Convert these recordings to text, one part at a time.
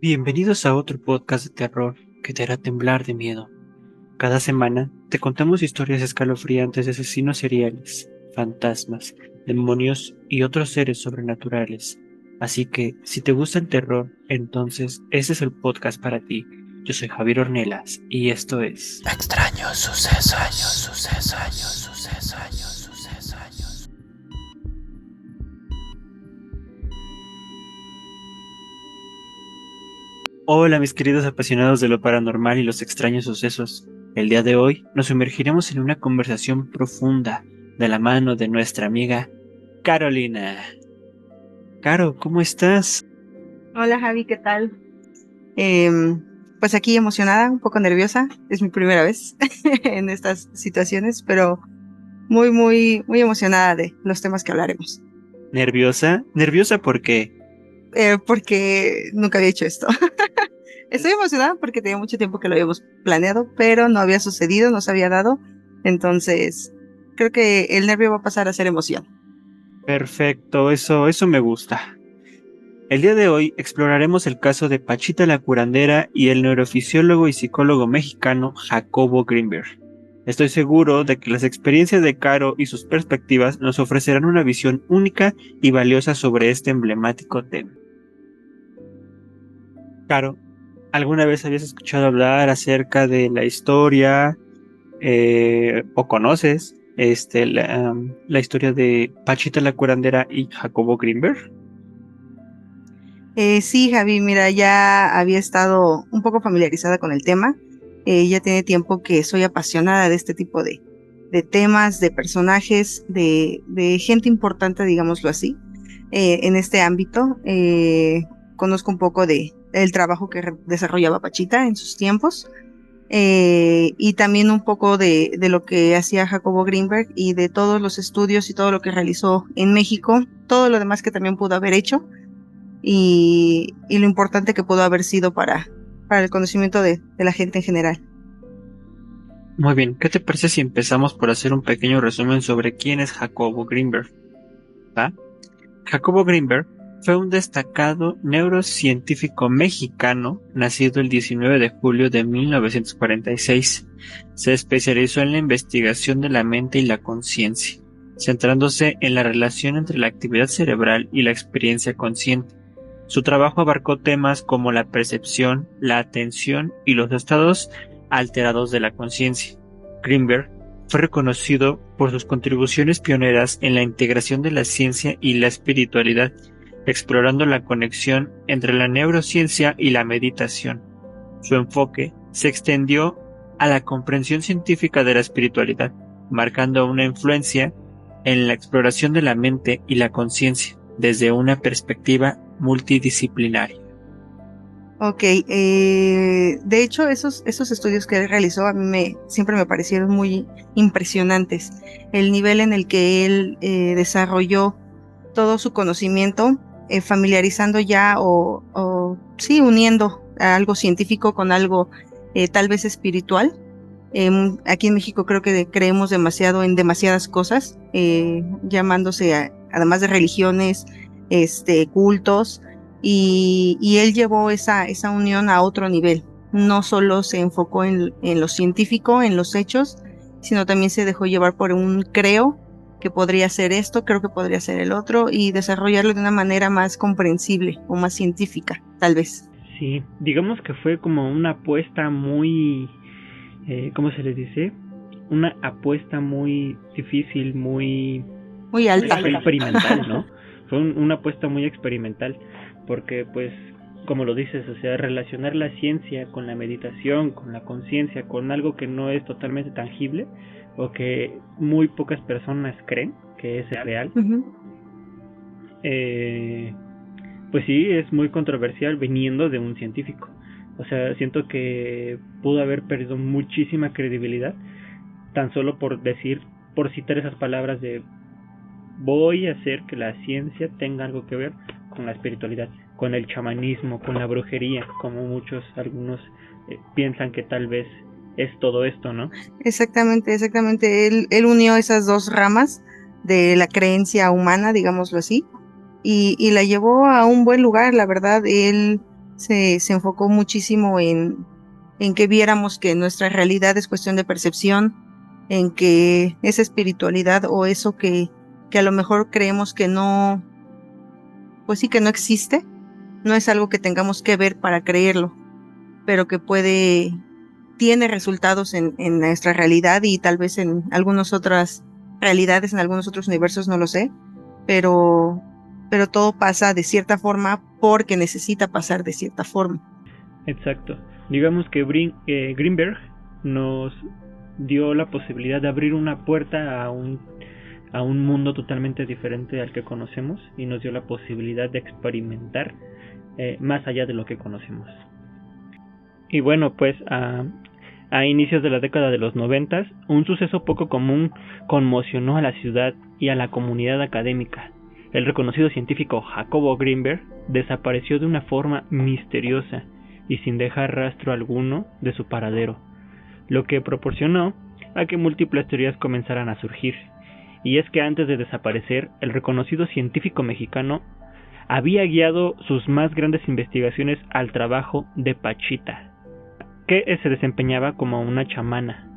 Bienvenidos a otro podcast de terror que te hará temblar de miedo. Cada semana te contamos historias escalofriantes de asesinos seriales, fantasmas, demonios y otros seres sobrenaturales. Así que, si te gusta el terror, entonces ese es el podcast para ti. Yo soy Javier Ornelas y esto es Extraños sucesos. Hola mis queridos apasionados de lo paranormal y los extraños sucesos. El día de hoy nos sumergiremos en una conversación profunda de la mano de nuestra amiga Carolina. Caro, ¿cómo estás? Hola Javi, ¿qué tal? Em, pues aquí emocionada, un poco nerviosa. Es mi primera vez en estas situaciones, pero muy emocionada de los temas que hablaremos. ¿Nerviosa? ¿Nerviosa por qué? Porque nunca había hecho esto. Estoy emocionada porque tenía mucho tiempo que lo habíamos planeado, pero no había sucedido, no se había dado. Entonces, creo que el nervio va a pasar a ser emoción. Perfecto, eso me gusta. El día de hoy exploraremos el caso de Pachita la curandera y el neurofisiólogo y psicólogo mexicano Jacobo Greenberg. Estoy seguro de que las experiencias de Caro y sus perspectivas nos ofrecerán una visión única y valiosa sobre este emblemático tema. Caro, ¿alguna vez habías escuchado hablar acerca de la historia o conoces la historia de Pachita la curandera y Jacobo Greenberg? Sí, Javi, mira, ya había estado un poco familiarizada con el tema. Ya tiene tiempo que soy apasionada de este tipo de temas, de personajes, de gente importante, digámoslo así, en este ámbito. Conozco un poco de el trabajo que desarrollaba Pachita en sus tiempos, y también un poco de lo que hacía Jacobo Greenberg y de todos los estudios y todo lo que realizó en México, todo lo demás que también pudo haber hecho y lo importante que pudo haber sido para el conocimiento de la gente en general. Muy bien, ¿qué te parece si empezamos por hacer un pequeño resumen sobre quién es Jacobo Greenberg? ¿Va? Jacobo Greenberg fue un destacado neurocientífico mexicano nacido el 19 de julio de 1946. Se especializó en la investigación de la mente y la conciencia, centrándose en la relación entre la actividad cerebral y la experiencia consciente. Su trabajo abarcó temas como la percepción, la atención y los estados alterados de la conciencia. Greenberg fue reconocido por sus contribuciones pioneras en la integración de la ciencia y la espiritualidad, explorando la conexión entre la neurociencia y la meditación. Su enfoque se extendió a la comprensión científica de la espiritualidad, marcando una influencia en la exploración de la mente y la conciencia desde una perspectiva multidisciplinaria. Ok, de hecho esos estudios que él realizó a mí siempre me parecieron muy impresionantes. El nivel en el que él desarrolló todo su conocimiento, familiarizando ya sí, uniendo a algo científico con algo tal vez espiritual. Aquí en México creo que creemos demasiado en demasiadas cosas, llamándose además de religiones, cultos, y él llevó esa unión a otro nivel. No solo se enfocó en lo científico, en los hechos, sino también se dejó llevar por un creo que podría ser esto, creo que podría ser el otro, y desarrollarlo de una manera más comprensible o más científica, tal vez. Sí, digamos que fue como una apuesta muy, ¿cómo se les dice? Una apuesta muy difícil, muy Muy alta. experimental, ¿no? Fue una apuesta muy experimental, porque pues, como lo dices, o sea, relacionar la ciencia con la meditación, con la conciencia, con algo que no es totalmente tangible, o que muy pocas personas creen que es real, Uh-huh. pues sí, es muy controversial viniendo de un científico. O sea, siento que pudo haber perdido muchísima credibilidad tan solo por decir, por citar esas palabras de voy a hacer que la ciencia tenga algo que ver con la espiritualidad, con el chamanismo, con la brujería, como algunos piensan que tal vez es todo esto, ¿no? Exactamente. Él unió esas dos ramas de la creencia humana, digámoslo así, y la llevó a un buen lugar, la verdad. Él se enfocó muchísimo en que viéramos que nuestra realidad es cuestión de percepción, en que esa espiritualidad o eso que a lo mejor creemos que no, pues sí que no existe, no es algo que tengamos que ver para creerlo, pero que tiene resultados en nuestra realidad y tal vez en algunas otras realidades, en algunos otros universos, no lo sé, pero, pero todo pasa de cierta forma porque necesita pasar de cierta forma. Exacto. Digamos que Greenberg nos dio la posibilidad de abrir una puerta a un mundo totalmente diferente al que conocemos y nos dio la posibilidad de experimentar más allá de lo que conocemos. Y bueno, pues a inicios de la década de los 90, un suceso poco común conmocionó a la ciudad y a la comunidad académica. El reconocido científico Jacobo Greenberg desapareció de una forma misteriosa y sin dejar rastro alguno de su paradero, lo que proporcionó a que múltiples teorías comenzaran a surgir. Y es que antes de desaparecer, el reconocido científico mexicano había guiado sus más grandes investigaciones al trabajo de Pachita, que se desempeñaba como una chamana,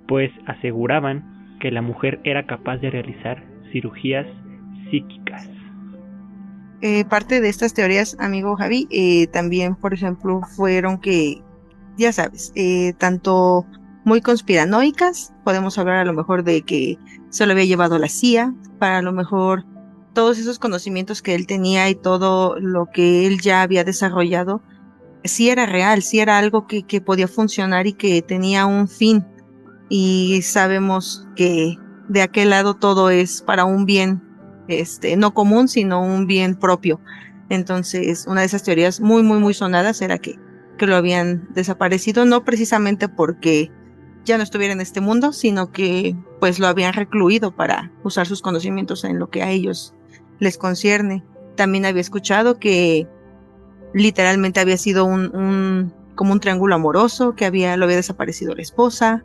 pues aseguraban que la mujer era capaz de realizar cirugías psíquicas. Parte de estas teorías, amigo Javi, también, por ejemplo, fueron que, ya sabes, tanto muy conspiranoicas, podemos hablar a lo mejor de que se lo había llevado la CIA, para a lo mejor todos esos conocimientos que él tenía y todo lo que él ya había desarrollado, sí era real, sí era algo que podía funcionar y que tenía un fin. Y sabemos que de aquel lado todo es para un bien, no común, sino un bien propio. Entonces, una de esas teorías muy, muy, muy sonadas era que lo habían desaparecido, no precisamente porque ya no estuviera en este mundo, sino que pues lo habían recluido para usar sus conocimientos en lo que a ellos les concierne. También había escuchado que literalmente había sido como un triángulo amoroso, que lo había desaparecido la esposa,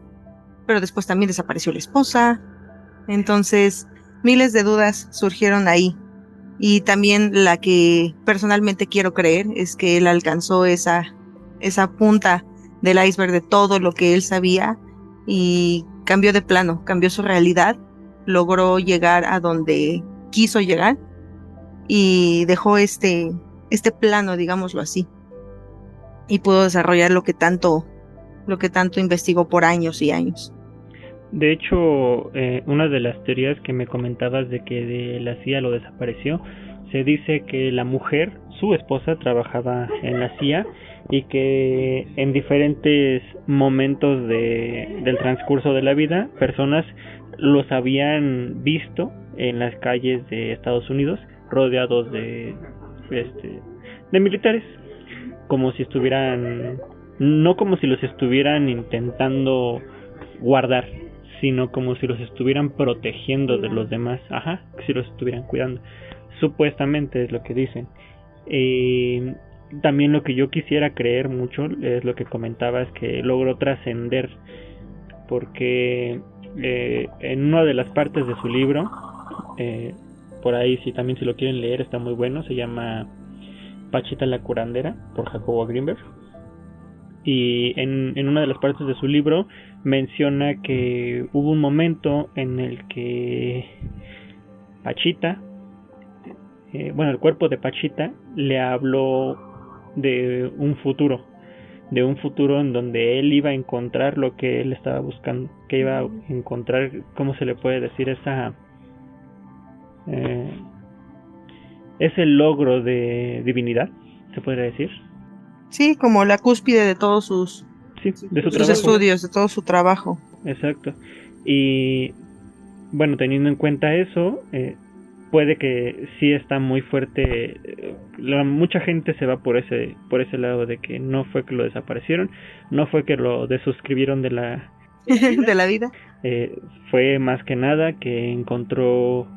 pero después también desapareció la esposa. Entonces, miles de dudas surgieron ahí. Y también la que personalmente quiero creer es que él alcanzó esa punta del iceberg de todo lo que él sabía y cambió de plano, cambió su realidad, logró llegar a donde quiso llegar y dejó este plano, digámoslo así, y pudo desarrollar lo que tanto investigó por años y años. De hecho, una de las teorías que me comentabas de que de la CIA lo desapareció, se dice que la mujer, su esposa, trabajaba en la CIA y que en diferentes momentos del transcurso de la vida, personas los habían visto en las calles de Estados Unidos rodeados de militares, como si estuvieran, no como si los estuvieran intentando guardar, sino como si los estuvieran protegiendo de los demás, si los estuvieran cuidando, supuestamente es lo que dicen. También lo que yo quisiera creer mucho es lo que comentabas, que logró trascender, porque en una de las partes de su libro, por ahí si lo quieren leer está muy bueno, se llama Pachita la curandera, por Jacobo Greenberg. Y en una de las partes de su libro menciona que hubo un momento en el que Pachita, el cuerpo de Pachita le habló de un futuro en donde él iba a encontrar lo que él estaba buscando, que iba a encontrar, ¿cómo se le puede decir? Ese logro de divinidad, se podría decir. Sí, como la cúspide de todos sus estudios, de todo su trabajo. Exacto. Y bueno, teniendo en cuenta eso, puede que sí está muy fuerte. Mucha gente se va por ese lado de que no fue que lo desaparecieron, no fue que lo desuscribieron de la de la vida. Fue más que nada que encontró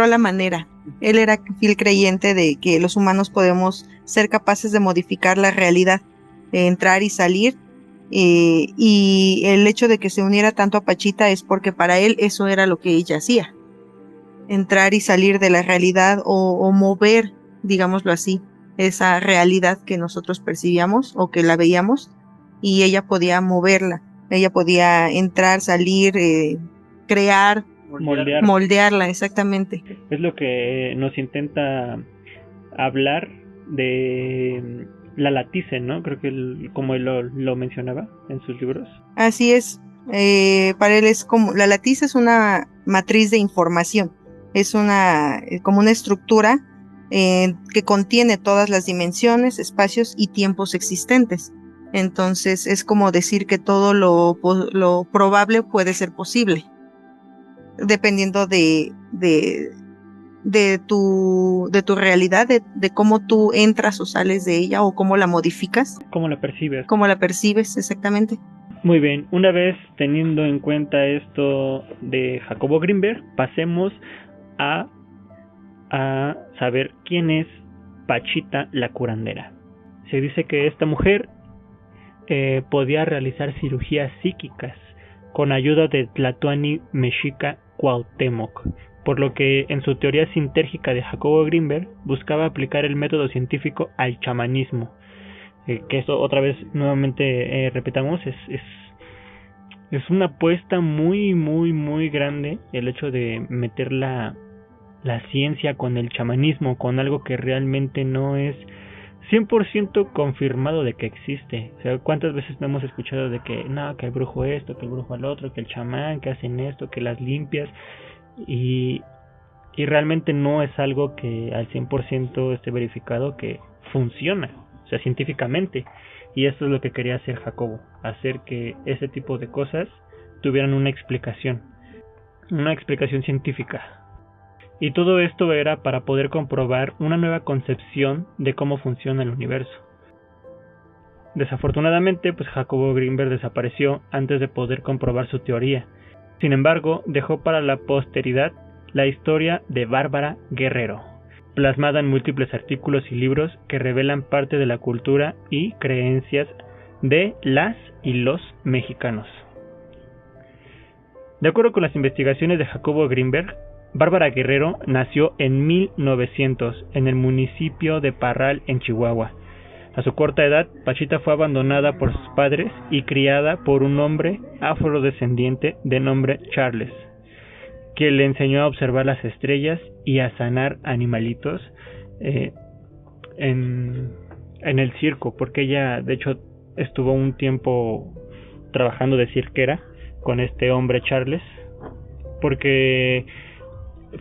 la manera. Él era fiel creyente de que los humanos podemos ser capaces de modificar la realidad, de entrar y salir, y el hecho de que se uniera tanto a Pachita es porque para él eso era lo que ella hacía, entrar y salir de la realidad o mover, digámoslo así, esa realidad que nosotros percibíamos o que la veíamos, y ella podía moverla, ella podía entrar, salir, crear, moldearla, exactamente. Es lo que nos intenta hablar de la Latice, ¿no? Creo que como él lo mencionaba en sus libros. Así es. Para él es como, la latiz es una matriz de información, es como una estructura que contiene todas las dimensiones, espacios y tiempos existentes. Entonces es como decir que todo lo probable puede ser posible, dependiendo de tu realidad, de cómo tú entras o sales de ella o cómo la modificas. Cómo la percibes. Cómo la percibes, exactamente. Muy bien, una vez teniendo en cuenta esto de Jacobo Grinberg, pasemos a saber quién es Pachita la curandera. Se dice que esta mujer podía realizar cirugías psíquicas con ayuda de Tlatoani Mexica Cuauhtémoc, por lo que en su teoría sintérgica de Jacobo Grinberg buscaba aplicar el método científico al chamanismo. Que eso otra vez nuevamente repitamos, es una apuesta muy muy muy grande el hecho de meter la ciencia con el chamanismo, con algo que realmente no es 100% confirmado de que existe. O sea, ¿cuántas veces hemos escuchado de que no, que el brujo esto, que el brujo al otro, que el chamán, que hacen esto, que las limpias, y realmente no es algo que al 100% esté verificado que funciona, o sea, científicamente. Y esto es lo que quería hacer Jacobo, hacer que ese tipo de cosas tuvieran una explicación científica. Y todo esto era para poder comprobar una nueva concepción de cómo funciona el universo. Desafortunadamente, pues Jacobo Grinberg desapareció antes de poder comprobar su teoría. Sin embargo, dejó para la posteridad la historia de Bárbara Guerrero, plasmada en múltiples artículos y libros que revelan parte de la cultura y creencias de las y los mexicanos. De acuerdo con las investigaciones de Jacobo Grinberg, Bárbara Guerrero nació en 1900 en el municipio de Parral, en Chihuahua. A su corta edad, Pachita fue abandonada por sus padres y criada por un hombre afrodescendiente de nombre Charles, que le enseñó a observar las estrellas y a sanar animalitos en el circo, porque ella de hecho estuvo un tiempo trabajando de cirquera con este hombre Charles, porque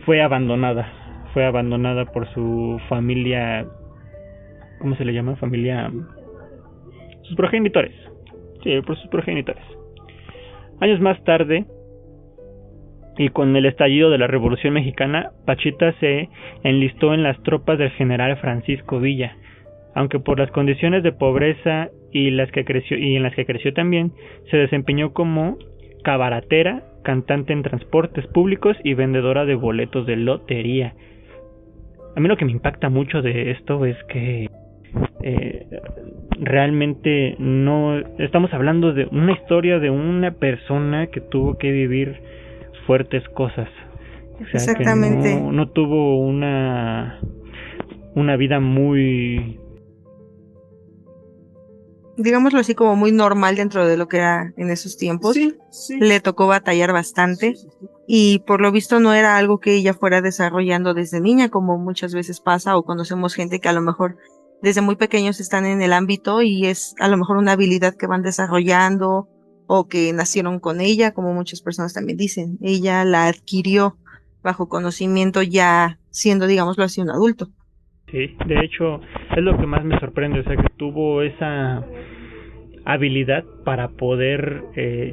fue abandonada por su familia. ¿Cómo se le llama? Familia... sus progenitores. Sí, por sus progenitores. Años más tarde, y con el estallido de la Revolución Mexicana, Pachita se enlistó en las tropas del general Francisco Villa, aunque por las condiciones de pobreza en las que creció también, se desempeñó como cabaretera, cantante en transportes públicos y vendedora de boletos de lotería. A mí lo que me impacta mucho de esto es que realmente no estamos hablando de una historia de una persona que tuvo que vivir fuertes cosas. O sea, exactamente, que no tuvo una vida muy, digámoslo así, como muy normal dentro de lo que era en esos tiempos. Sí. Le tocó batallar bastante y por lo visto no era algo que ella fuera desarrollando desde niña, como muchas veces pasa, o conocemos gente que a lo mejor desde muy pequeños están en el ámbito y es a lo mejor una habilidad que van desarrollando o que nacieron con ella, como muchas personas también dicen. Ella la adquirió bajo conocimiento ya siendo, digámoslo así, un adulto. Sí, de hecho es lo que más me sorprende, o sea, que tuvo esa habilidad para poder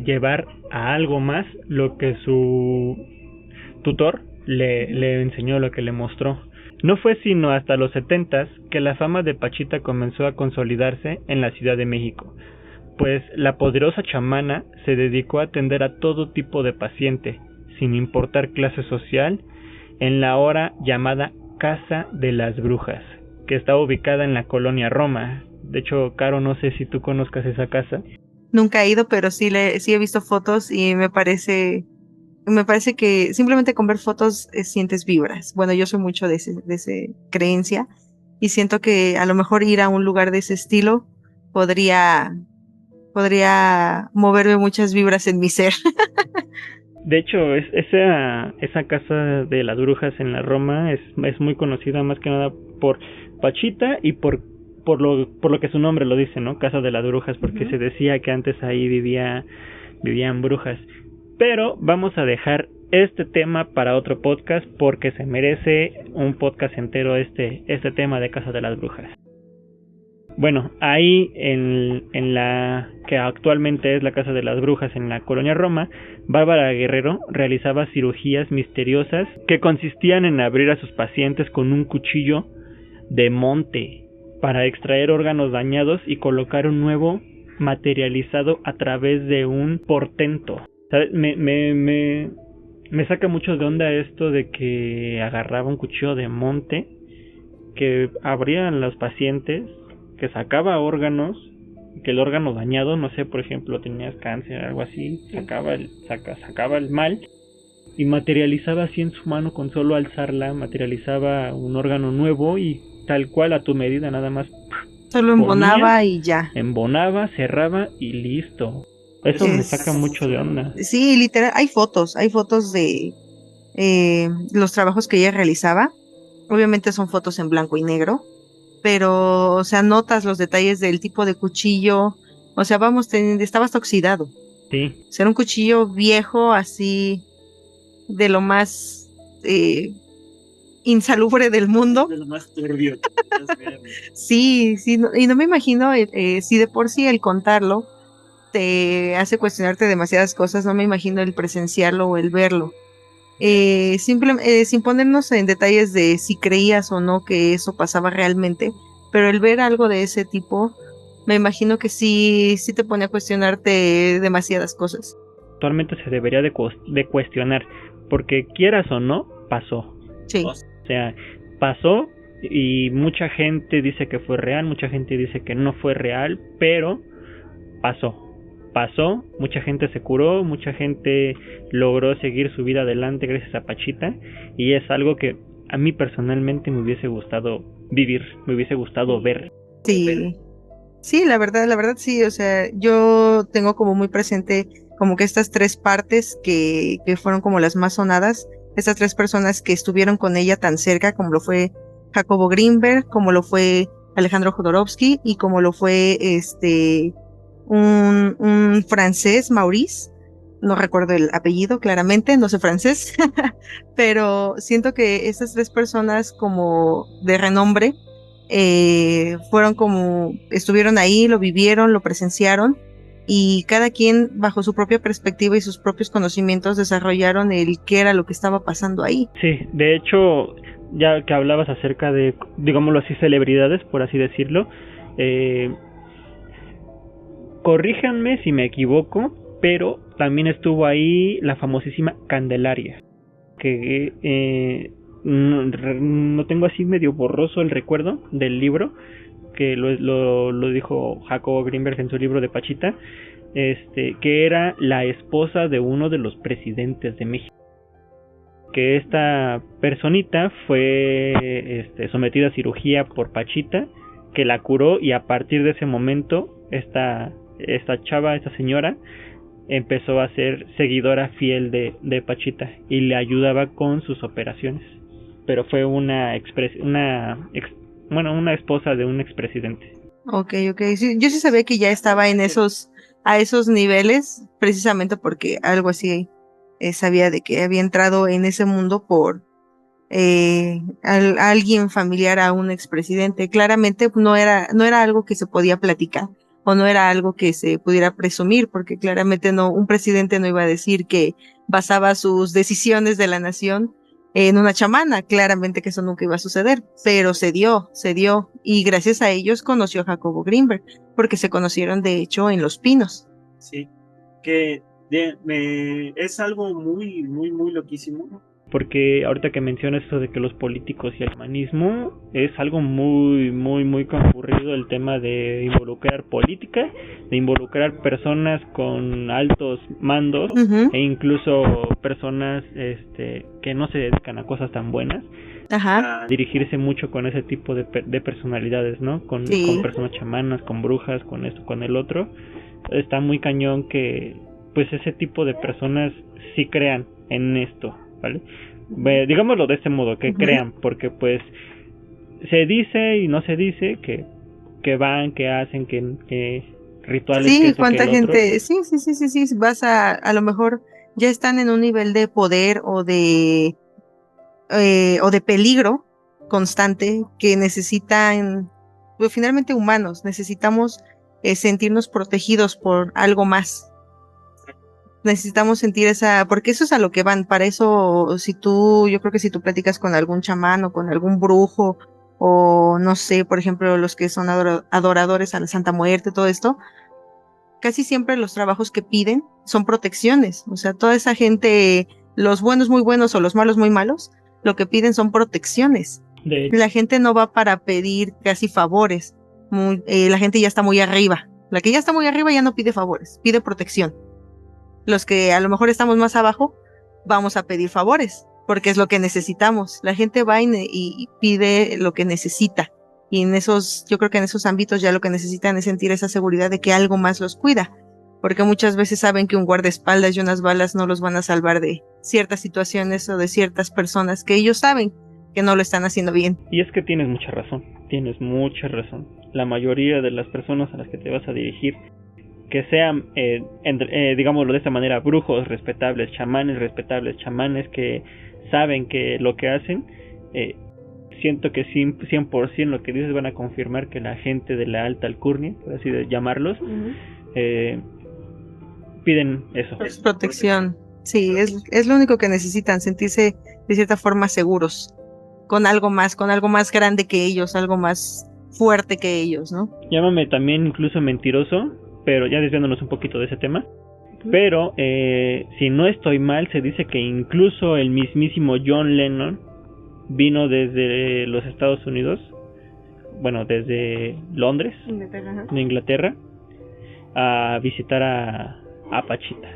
llevar a algo más lo que su tutor le enseñó, lo que le mostró. No fue sino hasta los 70s que la fama de Pachita comenzó a consolidarse en la Ciudad de México, pues la poderosa chamana se dedicó a atender a todo tipo de paciente, sin importar clase social, en la ahora llamada Casa de las Brujas, que está ubicada en la colonia Roma. De hecho, Caro, no sé si tú conozcas esa casa. Nunca he ido, pero sí he visto fotos y me parece que simplemente con ver fotos sientes vibras. Bueno, yo soy mucho de ese creencia y siento que a lo mejor ir a un lugar de ese estilo podría moverme muchas vibras en mi ser. De hecho, esa casa de las brujas en la Roma es muy conocida más que nada por Pachita y por lo que su nombre lo dice, ¿no? Casa de las brujas, porque se decía que antes ahí vivían brujas. Pero vamos a dejar este tema para otro podcast porque se merece un podcast entero este tema de Casa de las Brujas. Bueno, ahí en la que actualmente es la Casa de las Brujas en la colonia Roma, Bárbara Guerrero realizaba cirugías misteriosas que consistían en abrir a sus pacientes con un cuchillo de monte para extraer órganos dañados y colocar un nuevo materializado a través de un portento. ¿Sabes? Me saca mucho de onda esto de que agarraba un cuchillo de monte, que abría a los pacientes, que sacaba órganos, que el órgano dañado, no sé, por ejemplo, tenías cáncer, algo así, sacaba el mal y materializaba así en su mano, con solo alzarla, materializaba un órgano nuevo y tal cual a tu medida, nada más Solo embonaba y ya. Embonaba, cerraba y listo. Eso me saca mucho de onda. Sí, literal, hay fotos de los trabajos que ella realizaba. Obviamente son fotos en blanco y negro, pero, o sea, notas los detalles del tipo de cuchillo. O sea, estaba hasta oxidado. Sí. O sea, era un cuchillo viejo, así, de lo más insalubre del mundo. De lo más turbio. Sí, y no me imagino, si de por sí el contarlo te hace cuestionarte demasiadas cosas, no me imagino el presenciarlo o el verlo. Sin ponernos en detalles de si creías o no que eso pasaba realmente, pero el ver algo de ese tipo, me imagino que sí te pone a cuestionarte demasiadas cosas. Actualmente se debería de cuestionar, porque quieras o no, pasó. Sí. O sea, pasó y mucha gente dice que fue real, mucha gente dice que no fue real, pero pasó, mucha gente se curó, mucha gente logró seguir su vida adelante gracias a Pachita, y es algo que a mí personalmente me hubiese gustado vivir, me hubiese gustado ver. Sí, la verdad sí, o sea, yo tengo como muy presente como que estas tres partes que fueron como las más sonadas, estas tres personas que estuvieron con ella tan cerca, como lo fue Jacobo Greenberg, como lo fue Alejandro Jodorowsky y como lo fue un francés, Maurice, no recuerdo el apellido claramente, no sé francés, pero siento que estas tres personas como de renombre estuvieron ahí, lo vivieron, lo presenciaron, y cada quien bajo su propia perspectiva y sus propios conocimientos desarrollaron el qué era lo que estaba pasando ahí. Sí, de hecho, ya que hablabas acerca de, digámoslo así, celebridades, por así decirlo, corríjanme si me equivoco, pero también estuvo ahí la famosísima Candelaria, que no tengo así medio borroso el recuerdo del libro, que lo dijo Jacobo Greenberg en su libro de Pachita, que era la esposa de uno de los presidentes de México. Que esta personita fue sometida a cirugía por Pachita, que la curó, y a partir de ese momento esta señora empezó a ser seguidora fiel de Pachita y le ayudaba con sus operaciones. Pero fue una esposa de un expresidente. Ok, sí, yo sí sabía que ya estaba a esos niveles, precisamente porque algo así sabía de que había entrado en ese mundo por alguien familiar a un expresidente. Claramente no era algo que se podía platicar o no era algo que se pudiera presumir, porque claramente un presidente no iba a decir que basaba sus decisiones de la nación en una chamana. Claramente que eso nunca iba a suceder, pero se dio, y gracias a ellos conoció a Jacobo Greenberg, porque se conocieron de hecho en Los Pinos. Sí, que es algo muy, muy, muy loquísimo, Porque ahorita que mencionas eso de que los políticos y el chamanismo, es algo muy, muy, muy concurrido el tema de involucrar política, de involucrar personas con altos mandos, Ujú. e incluso personas que no se dedican a cosas tan buenas, Ajá, a dirigirse mucho con ese tipo de personalidades, ¿no? Con sí. personas chamanas, con brujas, con esto, con el otro. Está muy cañón que pues ese tipo de personas sí crean en esto, ¿vale? Digámoslo de este modo, que Ujú. crean, porque pues se dice y no se dice que van, que hacen, que rituales, que Sí, esto, que cuánta el otro. gente, sí, sí, sí, sí, sí, vas a lo mejor ya están en un nivel de poder o de peligro constante que necesitan, pues finalmente humanos, necesitamos sentirnos protegidos por algo más. Necesitamos sentir esa, porque eso es a lo que van. Para eso, yo creo que si tú platicas con algún chamán o con algún brujo, o no sé, por ejemplo, los que son adoradores a la Santa Muerte, todo esto, casi siempre los trabajos que piden son protecciones. O sea, toda esa gente, los buenos muy buenos o los malos muy malos, lo que piden son protecciones. De hecho, La gente no va para pedir casi favores. La gente ya está muy arriba. La que ya está muy arriba ya no pide favores, pide protección. Los que a lo mejor estamos más abajo, vamos a pedir favores, porque es lo que necesitamos. La gente va y pide lo que necesita. Y yo creo que en esos ámbitos ya lo que necesitan es sentir esa seguridad de que algo más los cuida, porque muchas veces saben que un guardaespaldas y unas balas no los van a salvar de ciertas situaciones o de ciertas personas que ellos saben que no lo están haciendo bien. y es que tienes mucha razón, tienes mucha razón. La mayoría de las personas a las que te vas a dirigir, que sean, digámoslo de esta manera, brujos respetables, chamanes que saben que lo que hacen, siento que 100% lo que dices van a confirmar que la gente de la alta alcurnia, por así de llamarlos, piden eso. Protección. Sí, es lo único que necesitan, sentirse de cierta forma seguros, con algo más grande que ellos, algo más fuerte que ellos, ¿no? Llámame también incluso mentiroso, pero ya desviándonos un poquito de ese tema. Pero si no estoy mal, se dice que incluso el mismísimo John Lennon vino desde los Estados Unidos, bueno, desde Londres, de Inglaterra, a visitar a Pachita.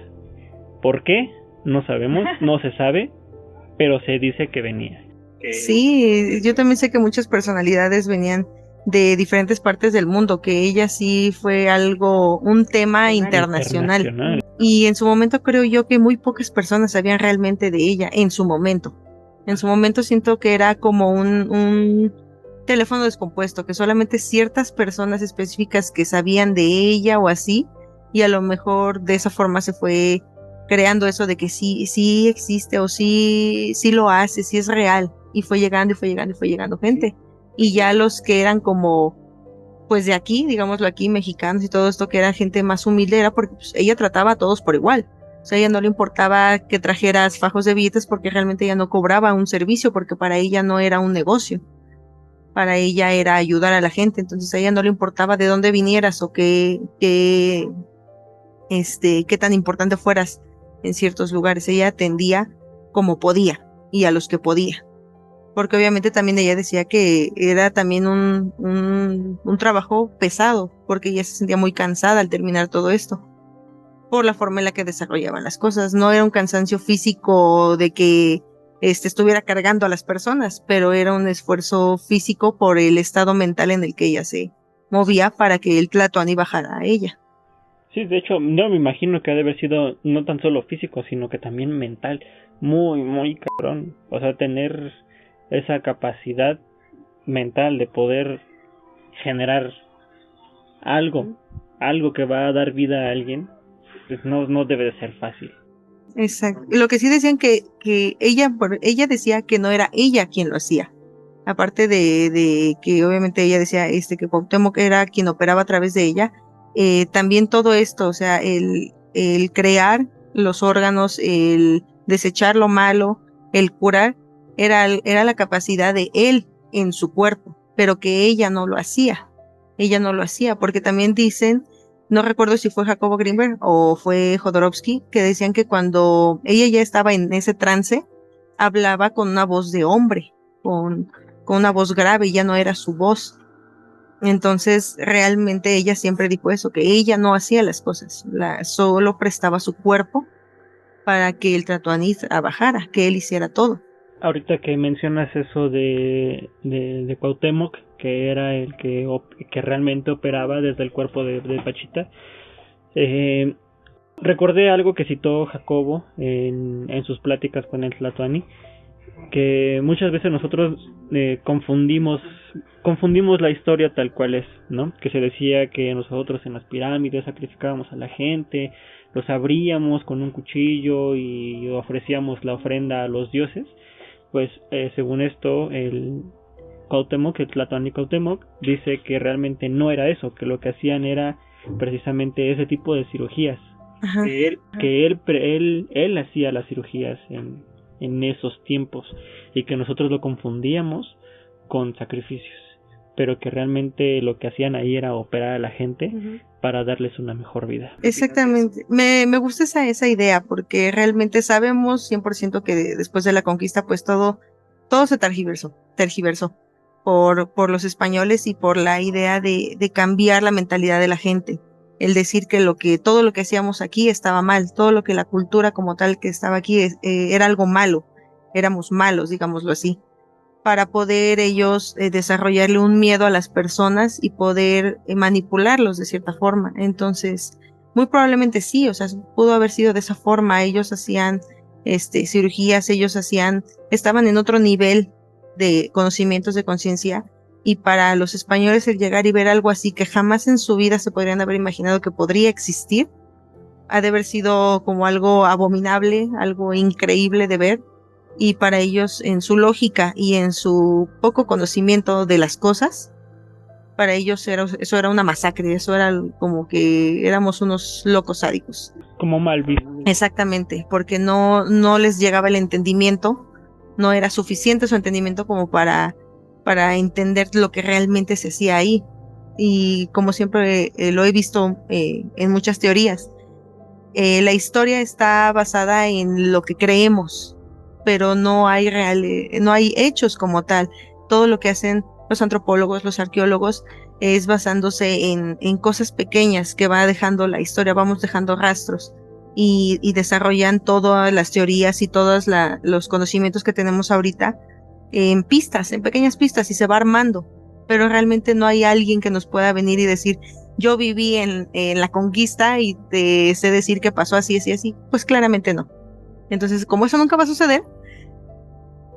¿Por qué? No sabemos, no se sabe, pero se dice que venía. Sí, yo también sé que muchas personalidades venían de diferentes partes del mundo, que ella sí fue un tema internacional. Y en su momento creo yo que muy pocas personas sabían realmente de ella, en su momento. En su momento siento que era como un teléfono descompuesto, que solamente ciertas personas específicas que sabían de ella o así, y a lo mejor de esa forma se fue creando eso de que sí existe o sí lo hace, sí es real, y fue llegando y fue llegando y fue llegando gente. Y ya los que eran como, pues de aquí, digámoslo aquí, mexicanos y todo esto, que era gente más humilde, era porque pues, ella trataba a todos por igual. O sea, a ella no le importaba que trajeras fajos de billetes porque realmente ella no cobraba un servicio, porque para ella no era un negocio. Para ella era ayudar a la gente, entonces a ella no le importaba de dónde vinieras o qué tan importante fueras en ciertos lugares. Ella atendía como podía y a los que podía. Porque obviamente también ella decía que era también un trabajo pesado, porque ella se sentía muy cansada al terminar todo esto, por la forma en la que desarrollaban las cosas. No era un cansancio físico de que estuviera cargando a las personas, pero era un esfuerzo físico por el estado mental en el que ella se movía para que el Tlatoani bajara a ella. Sí, de hecho, yo me imagino que ha de haber sido no tan solo físico, sino que también mental. Muy, muy cabrón. O sea, tener esa capacidad mental de poder generar algo que va a dar vida a alguien, pues no debe de ser fácil. Exacto. Lo que sí decían que ella decía que no era ella quien lo hacía. Aparte de que obviamente ella decía que Cuauhtémoc era quien operaba a través de ella, también todo esto, o sea, el crear los órganos, el desechar lo malo, el curar, era la capacidad de él en su cuerpo, pero que ella no lo hacía. Ella no lo hacía, porque también dicen, no recuerdo si fue Jacobo Grinberg o fue Jodorowsky, que decían que cuando ella ya estaba en ese trance, hablaba con una voz de hombre, con una voz grave, ya no era su voz. Entonces, realmente ella siempre dijo eso, que ella no hacía las cosas, solo prestaba su cuerpo para que el Tlatoani trabajara, que él hiciera todo. Ahorita que mencionas eso de Cuauhtémoc, que era el que realmente operaba desde el cuerpo de Pachita, recordé algo que citó Jacobo en sus pláticas con el Tlatoani, que muchas veces nosotros confundimos la historia tal cual es, ¿no? Que se decía que nosotros en las pirámides sacrificábamos a la gente, los abríamos con un cuchillo y ofrecíamos la ofrenda a los dioses. Pues según esto, el Tlatoani Cuauhtémoc dice que realmente no era eso, que lo que hacían era precisamente ese tipo de cirugías. Ajá. Que él hacía las cirugías en esos tiempos y que nosotros lo confundíamos con sacrificios, pero que realmente lo que hacían ahí era operar a la gente para darles una mejor vida. Exactamente, me gusta esa idea, porque realmente sabemos 100% que después de la conquista pues todo se tergiversó por los españoles y por la idea de cambiar la mentalidad de la gente, el decir que todo lo que hacíamos aquí estaba mal, todo lo que la cultura como tal que estaba aquí era algo malo, éramos malos, digámoslo así, para poder ellos desarrollarle un miedo a las personas y poder manipularlos de cierta forma. Entonces, muy probablemente sí, o sea, pudo haber sido de esa forma. Ellos hacían cirugías, estaban en otro nivel de conocimientos de conciencia, y para los españoles el llegar y ver algo así que jamás en su vida se podrían haber imaginado que podría existir, ha de haber sido como algo abominable, algo increíble de ver. Y para ellos, en su lógica y en su poco conocimiento de las cosas, para ellos eso era una masacre, eso era como que éramos unos locos sádicos. Como mal visto. Exactamente, porque no les llegaba el entendimiento, no era suficiente su entendimiento como para entender lo que realmente se hacía ahí. Y como siempre lo he visto en muchas teorías, la historia está basada en lo que creemos, pero no hay hechos como tal. Todo lo que hacen los antropólogos, los arqueólogos, es basándose en cosas pequeñas que va dejando la historia, vamos dejando rastros y desarrollan todas las teorías y todos los conocimientos que tenemos ahorita en pequeñas pistas, y se va armando, pero realmente no hay alguien que nos pueda venir y decir, yo viví en la conquista y te sé decir que pasó así, así, así. Pues claramente no. Entonces, como eso nunca va a suceder,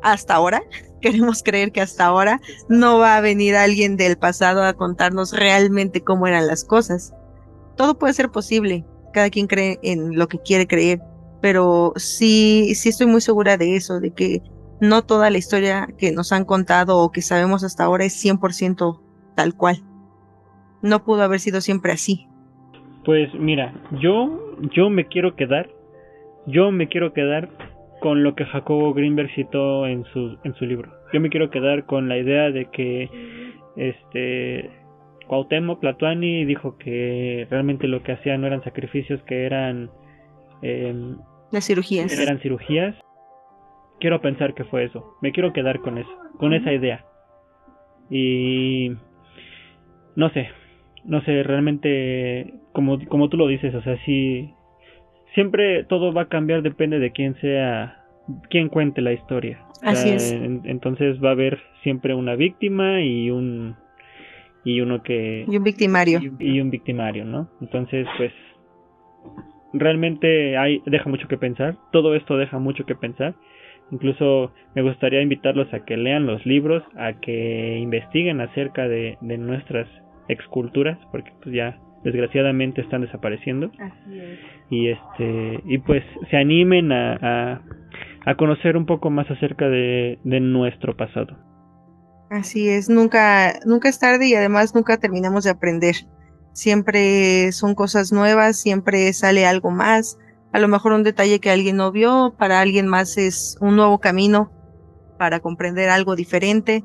hasta ahora, queremos creer que hasta ahora no va a venir alguien del pasado a contarnos realmente cómo eran las cosas. Todo puede ser posible, cada quien cree en lo que quiere creer, pero sí estoy muy segura de eso, de que no toda la historia que nos han contado o que sabemos hasta ahora es 100% tal cual. No pudo haber sido siempre así. Pues mira, yo me quiero quedar con lo que Jacobo Greenberg citó en su libro. Yo me quiero quedar con la idea de que Cuauhtémoc Tlatoani dijo que realmente lo que hacían no eran sacrificios, que eran las cirugías. Eran cirugías. Quiero pensar que fue eso. Me quiero quedar con eso, con esa idea. Y no sé, realmente como tú lo dices, o sea, sí, siempre todo va a cambiar, depende de quién cuente la historia. Así es. Entonces va a haber siempre una víctima y un victimario. Y un victimario, ¿no? Entonces, pues realmente deja mucho que pensar. Todo esto deja mucho que pensar. Incluso me gustaría invitarlos a que lean los libros, a que investiguen acerca de nuestras exculturas, porque pues ya desgraciadamente están desapareciendo. Así es. Y pues se animen a conocer un poco más acerca de nuestro pasado. Así es, nunca es tarde, y además nunca terminamos de aprender. Siempre son cosas nuevas, siempre sale algo más. A lo mejor un detalle que alguien no vio, para alguien más es un nuevo camino para comprender algo diferente.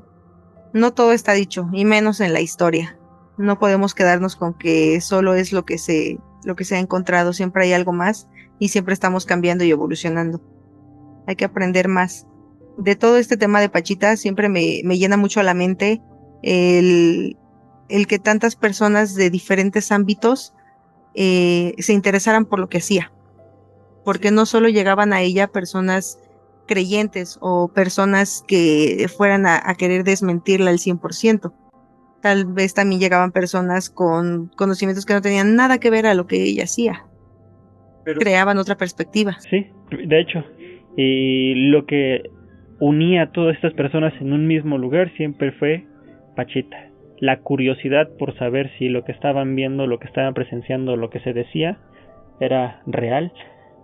No todo está dicho, y menos en la historia. No podemos quedarnos con que solo es lo que se ha encontrado. Siempre hay algo más y siempre estamos cambiando y evolucionando. Hay que aprender más de todo este tema de Pachita siempre me llena mucho la mente el, el que tantas personas de diferentes ámbitos se interesaran por lo que hacía, porque no solo llegaban a ella personas creyentes o personas que fueran a querer desmentirla al 100%. Tal vez también llegaban personas con conocimientos que no tenían nada que ver a lo que ella hacía. Pero Creaban otra perspectiva. Sí, de hecho. Y lo que unía a todas estas personas en un mismo lugar siempre fue Pachita. La curiosidad por saber si lo que estaban viendo, lo que estaban presenciando, lo que se decía, era real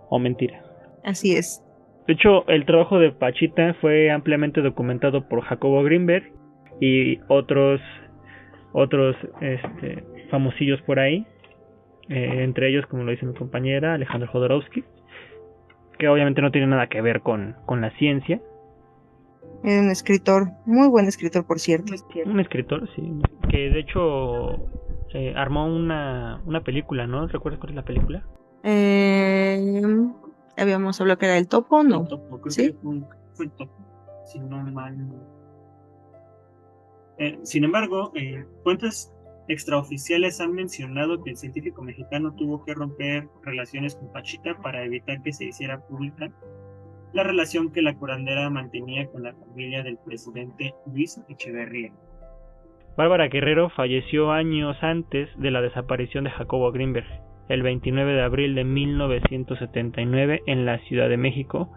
o mentira. Así es. De hecho, el trabajo de Pachita fue ampliamente documentado por Jacobo Greenberg y otros famosillos por ahí, entre ellos, como lo dice mi compañera, Alejandro Jodorowsky, que obviamente no tiene nada que ver con la ciencia. Era un escritor, muy buen escritor, por cierto. Un escritor, sí, que de hecho armó una película, ¿no? ¿Recuerdas cuál es la película? Habíamos hablado que era el topo, ¿no? El topo, creo ¿Sí? que fue el topo, si no mal. Sin embargo, fuentes extraoficiales han mencionado que el científico mexicano tuvo que romper relaciones con Pachita para evitar que se hiciera pública la relación que la curandera mantenía con la familia del presidente Luis Echeverría. Bárbara Guerrero falleció años antes de la desaparición de Jacobo Greenberg, el 29 de abril de 1979 en la Ciudad de México.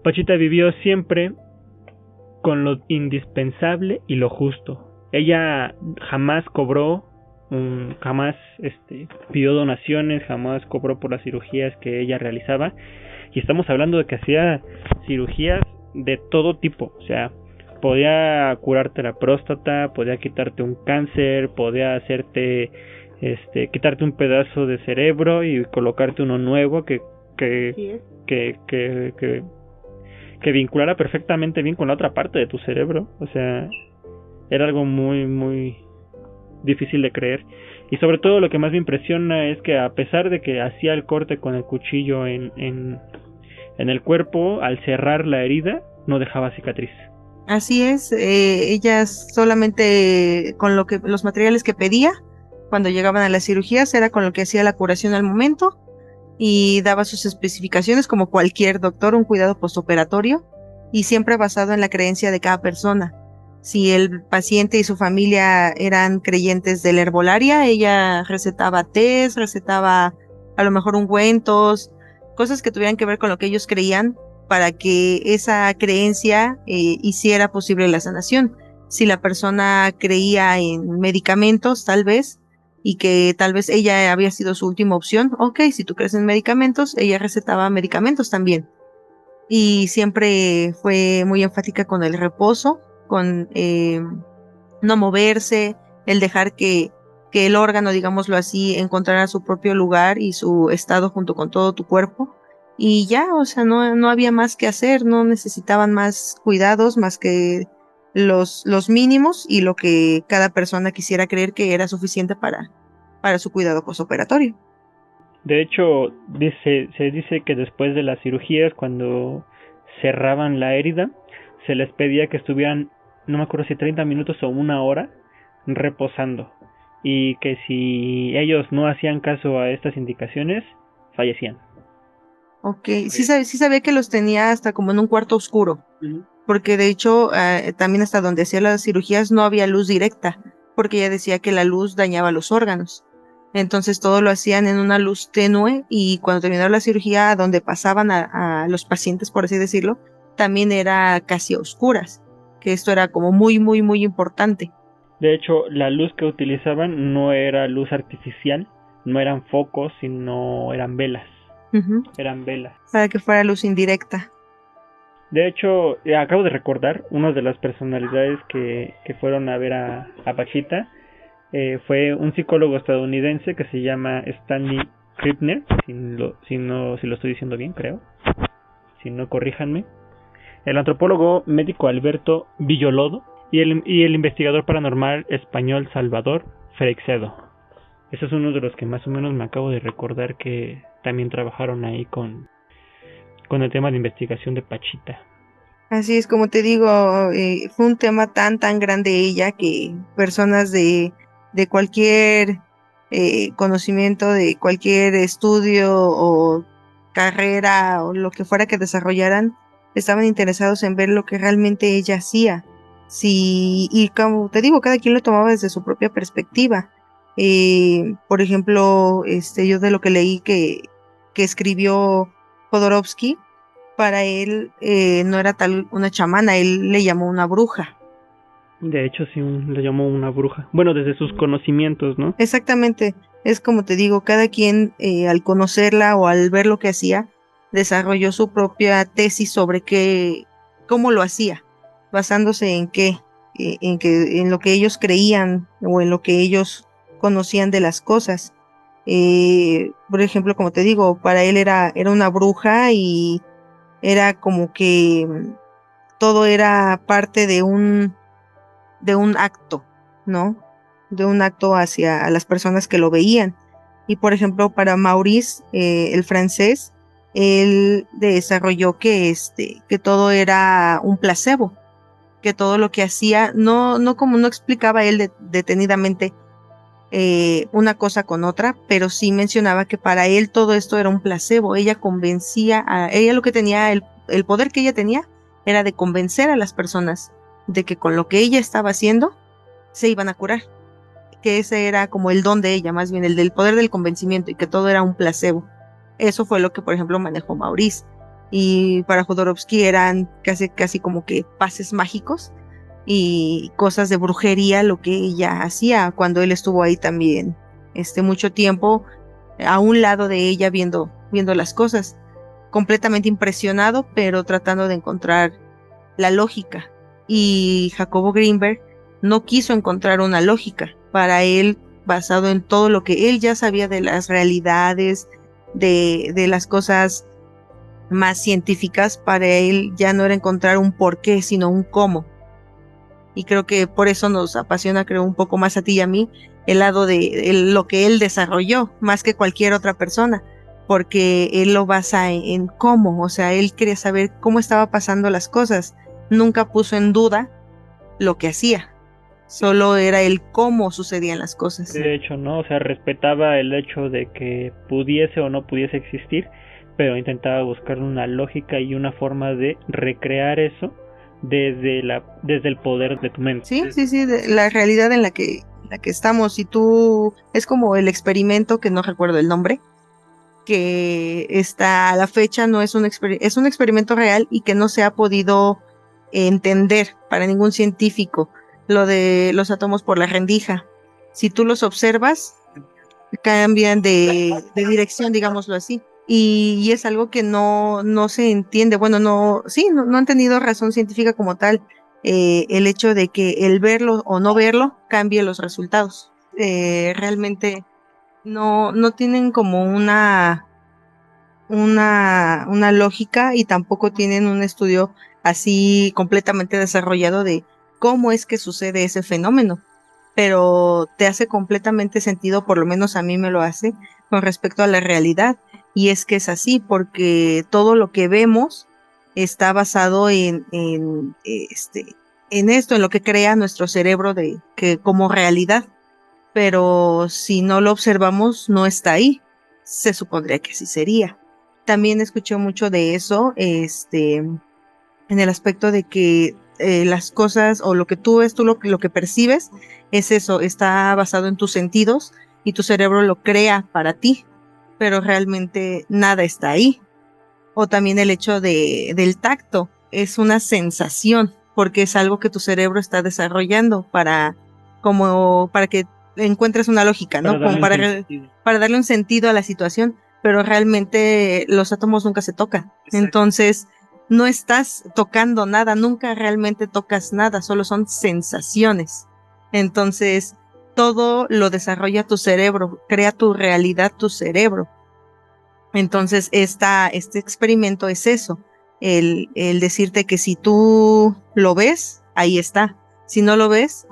Pachita vivió siempre con lo indispensable y lo justo. Ella jamás cobró, jamás pidió donaciones, jamás cobró por las cirugías que ella realizaba. Y estamos hablando de que hacía cirugías de todo tipo. O sea, podía curarte la próstata, podía quitarte un cáncer, podía hacerte quitarte un pedazo de cerebro y colocarte uno nuevo que vinculara perfectamente bien con la otra parte de tu cerebro. O sea, era algo muy, muy difícil de creer. Y sobre todo lo que más me impresiona es que a pesar de que hacía el corte con el cuchillo en el cuerpo, al cerrar la herida, no dejaba cicatriz. Así es, ella solamente con los materiales que pedía cuando llegaban a las cirugías era con lo que hacía la curación al momento y daba sus especificaciones como cualquier doctor, un cuidado postoperatorio y siempre basado en la creencia de cada persona. Si el paciente y su familia eran creyentes de la herbolaria, ella recetaba tés, recetaba a lo mejor ungüentos, cosas que tuvieran que ver con lo que ellos creían para que esa creencia hiciera posible la sanación. Si la persona creía en medicamentos, tal vez, y que tal vez ella había sido su última opción, ok, si tú crees en medicamentos, ella recetaba medicamentos también. Y siempre fue muy enfática con el reposo, con no moverse, el dejar que el órgano, digámoslo así, encontrara su propio lugar y su estado junto con todo tu cuerpo. Y ya, o sea, no había más que hacer, no necesitaban más cuidados más que los mínimos y lo que cada persona quisiera creer que era suficiente para su cuidado postoperatorio. De hecho, se dice que después de las cirugías, cuando cerraban la herida, se les pedía que estuvieran, no me acuerdo si 30 minutos o una hora, reposando. Y que si ellos no hacían caso a estas indicaciones, fallecían. Ok, sí sabía que los tenía hasta como en un cuarto oscuro, porque de hecho también hasta donde hacía las cirugías no había luz directa, porque ella decía que la luz dañaba los órganos. Entonces todo lo hacían en una luz tenue y cuando terminaba la cirugía, a donde pasaban a los pacientes, por así decirlo, también era casi a oscuras, que esto era como muy, muy, muy importante. De hecho, la luz que utilizaban no era luz artificial, no eran focos, sino eran velas. Eran velas. Para que fuera luz indirecta. De hecho, acabo de recordar, una de las personalidades que fueron a ver a Pachita fue un psicólogo estadounidense que se llama Stanley Krippner, si lo estoy diciendo bien, creo. Si no, corríjanme. El antropólogo médico Alberto Villolodo y el investigador paranormal español Salvador Freixedo. Ese es uno de los que más o menos me acabo de recordar que también trabajaron ahí con el tema de investigación de Pachita. Así es, como te digo, fue un tema tan grande ella que personas de cualquier conocimiento, de cualquier estudio o carrera o lo que fuera que desarrollaran, estaban interesados en ver lo que realmente ella hacía. Sí, y como te digo, cada quien lo tomaba desde su propia perspectiva. Por ejemplo, yo de lo que leí que escribió Jodorowsky, para él no era tal una chamana, él le llamó una bruja. De hecho, sí, le llamó una bruja. Bueno, desde sus conocimientos, ¿no? Exactamente, es como te digo, cada quien al conocerla o al ver lo que hacía, desarrolló su propia tesis sobre cómo lo hacía, basándose en en lo que ellos creían o en lo que ellos conocían de las cosas. Por ejemplo, como te digo, para él era una bruja y era como que todo era parte de un acto, ¿no? De un acto hacia a las personas que lo veían. Y por ejemplo, para Maurice, el francés, él desarrolló que todo era un placebo, que todo lo que hacía, no como no explicaba él detenidamente una cosa con otra, pero sí mencionaba que para él todo esto era un placebo. Ella convencía ella lo que tenía, el poder que ella tenía era de convencer a las personas de que con lo que ella estaba haciendo se iban a curar, que ese era como el don de ella, más bien el del poder del convencimiento y que todo era un placebo. Eso fue lo que, por ejemplo, manejó Maurice. Y para Jodorowsky eran casi como que pases mágicos y cosas de brujería lo que ella hacía cuando él estuvo ahí también mucho tiempo a un lado de ella viendo las cosas, completamente impresionado, pero tratando de encontrar la lógica. Y Jacobo Greenberg no quiso encontrar una lógica para él, basado en todo lo que él ya sabía de las realidades, de las cosas más científicas. Para él ya no era encontrar un por qué, sino un cómo. Y creo que por eso nos apasiona, creo, un poco más a ti y a mí, el lado de lo que él desarrolló, más que cualquier otra persona, porque él lo basa en cómo, o sea, él quería saber cómo estaba pasando las cosas, nunca puso en duda lo que hacía, solo era el cómo sucedían las cosas. De hecho, ¿no? O sea, respetaba el hecho de que pudiese o no pudiese existir, pero intentaba buscar una lógica y una forma de recrear eso desde el poder de tu mente. Sí, la realidad en la que estamos, y tú, es como el experimento, que no recuerdo el nombre, que está a la fecha, no es es un experimento real y que no se ha podido entender para ningún científico, lo de los átomos por la rendija. Si tú los observas, cambian de dirección, digámoslo así. Y es algo que no se entiende. Bueno, no han tenido razón científica como tal. El hecho de que el verlo o no verlo cambie los resultados. Realmente no tienen como una lógica, y tampoco tienen un estudio así completamente desarrollado de cómo es que sucede ese fenómeno, pero te hace completamente sentido, por lo menos a mí me lo hace, con respecto a la realidad, y es que es así, porque todo lo que vemos está basado en esto, en lo que crea nuestro cerebro como realidad, pero si no lo observamos, no está ahí. Se supondría que así sería. También escuché mucho de eso, en el aspecto de que las cosas o lo que tú ves, lo que percibes, es eso, está basado en tus sentidos y tu cerebro lo crea para ti, pero realmente nada está ahí. O también el hecho del tacto, es una sensación, porque es algo que tu cerebro está desarrollando para que encuentres una lógica, ¿no? Como para darle un sentido a la situación, pero realmente los átomos nunca se tocan. Exacto. Entonces, no estás tocando nada, nunca realmente tocas nada, solo son sensaciones. Entonces, todo lo desarrolla tu cerebro, crea tu realidad tu cerebro. Entonces, este experimento es eso, el decirte que si tú lo ves, ahí está. Si no lo ves,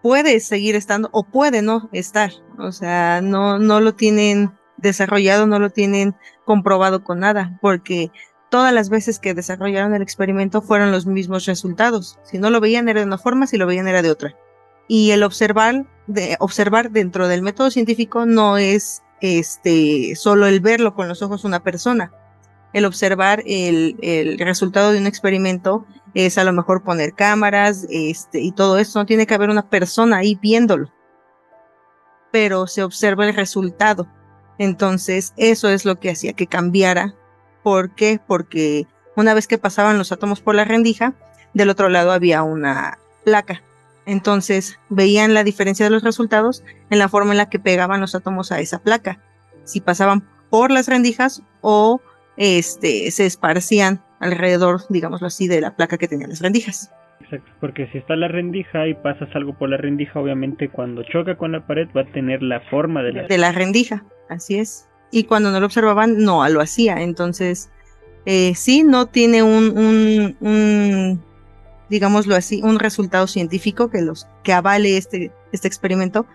puede seguir estando o puede no estar. O sea, no lo tienen desarrollado, no lo tienen comprobado con nada, porque todas las veces que desarrollaron el experimento fueron los mismos resultados. Si no lo veían era de una forma, si lo veían era de otra. Y el observar dentro del método científico no es solo el verlo con los ojos de una persona. El observar el resultado de un experimento es a lo mejor poner cámaras, y todo eso. No tiene que haber una persona ahí viéndolo, pero se observa el resultado. Entonces, eso es lo que hacía que cambiara. ¿Por qué? Porque una vez que pasaban los átomos por la rendija, del otro lado había una placa. Entonces, veían la diferencia de los resultados en la forma en la que pegaban los átomos a esa placa. Si pasaban por las rendijas o se esparcían alrededor, digámoslo así, de la placa que tenían las rendijas. Exacto, porque si está la rendija y pasas algo por la rendija, obviamente cuando choca con la pared va a tener la forma de la rendija, así es. Y cuando no lo observaban, no lo hacía. Entonces, sí, no tiene digámoslo así, un resultado científico que avale este experimento,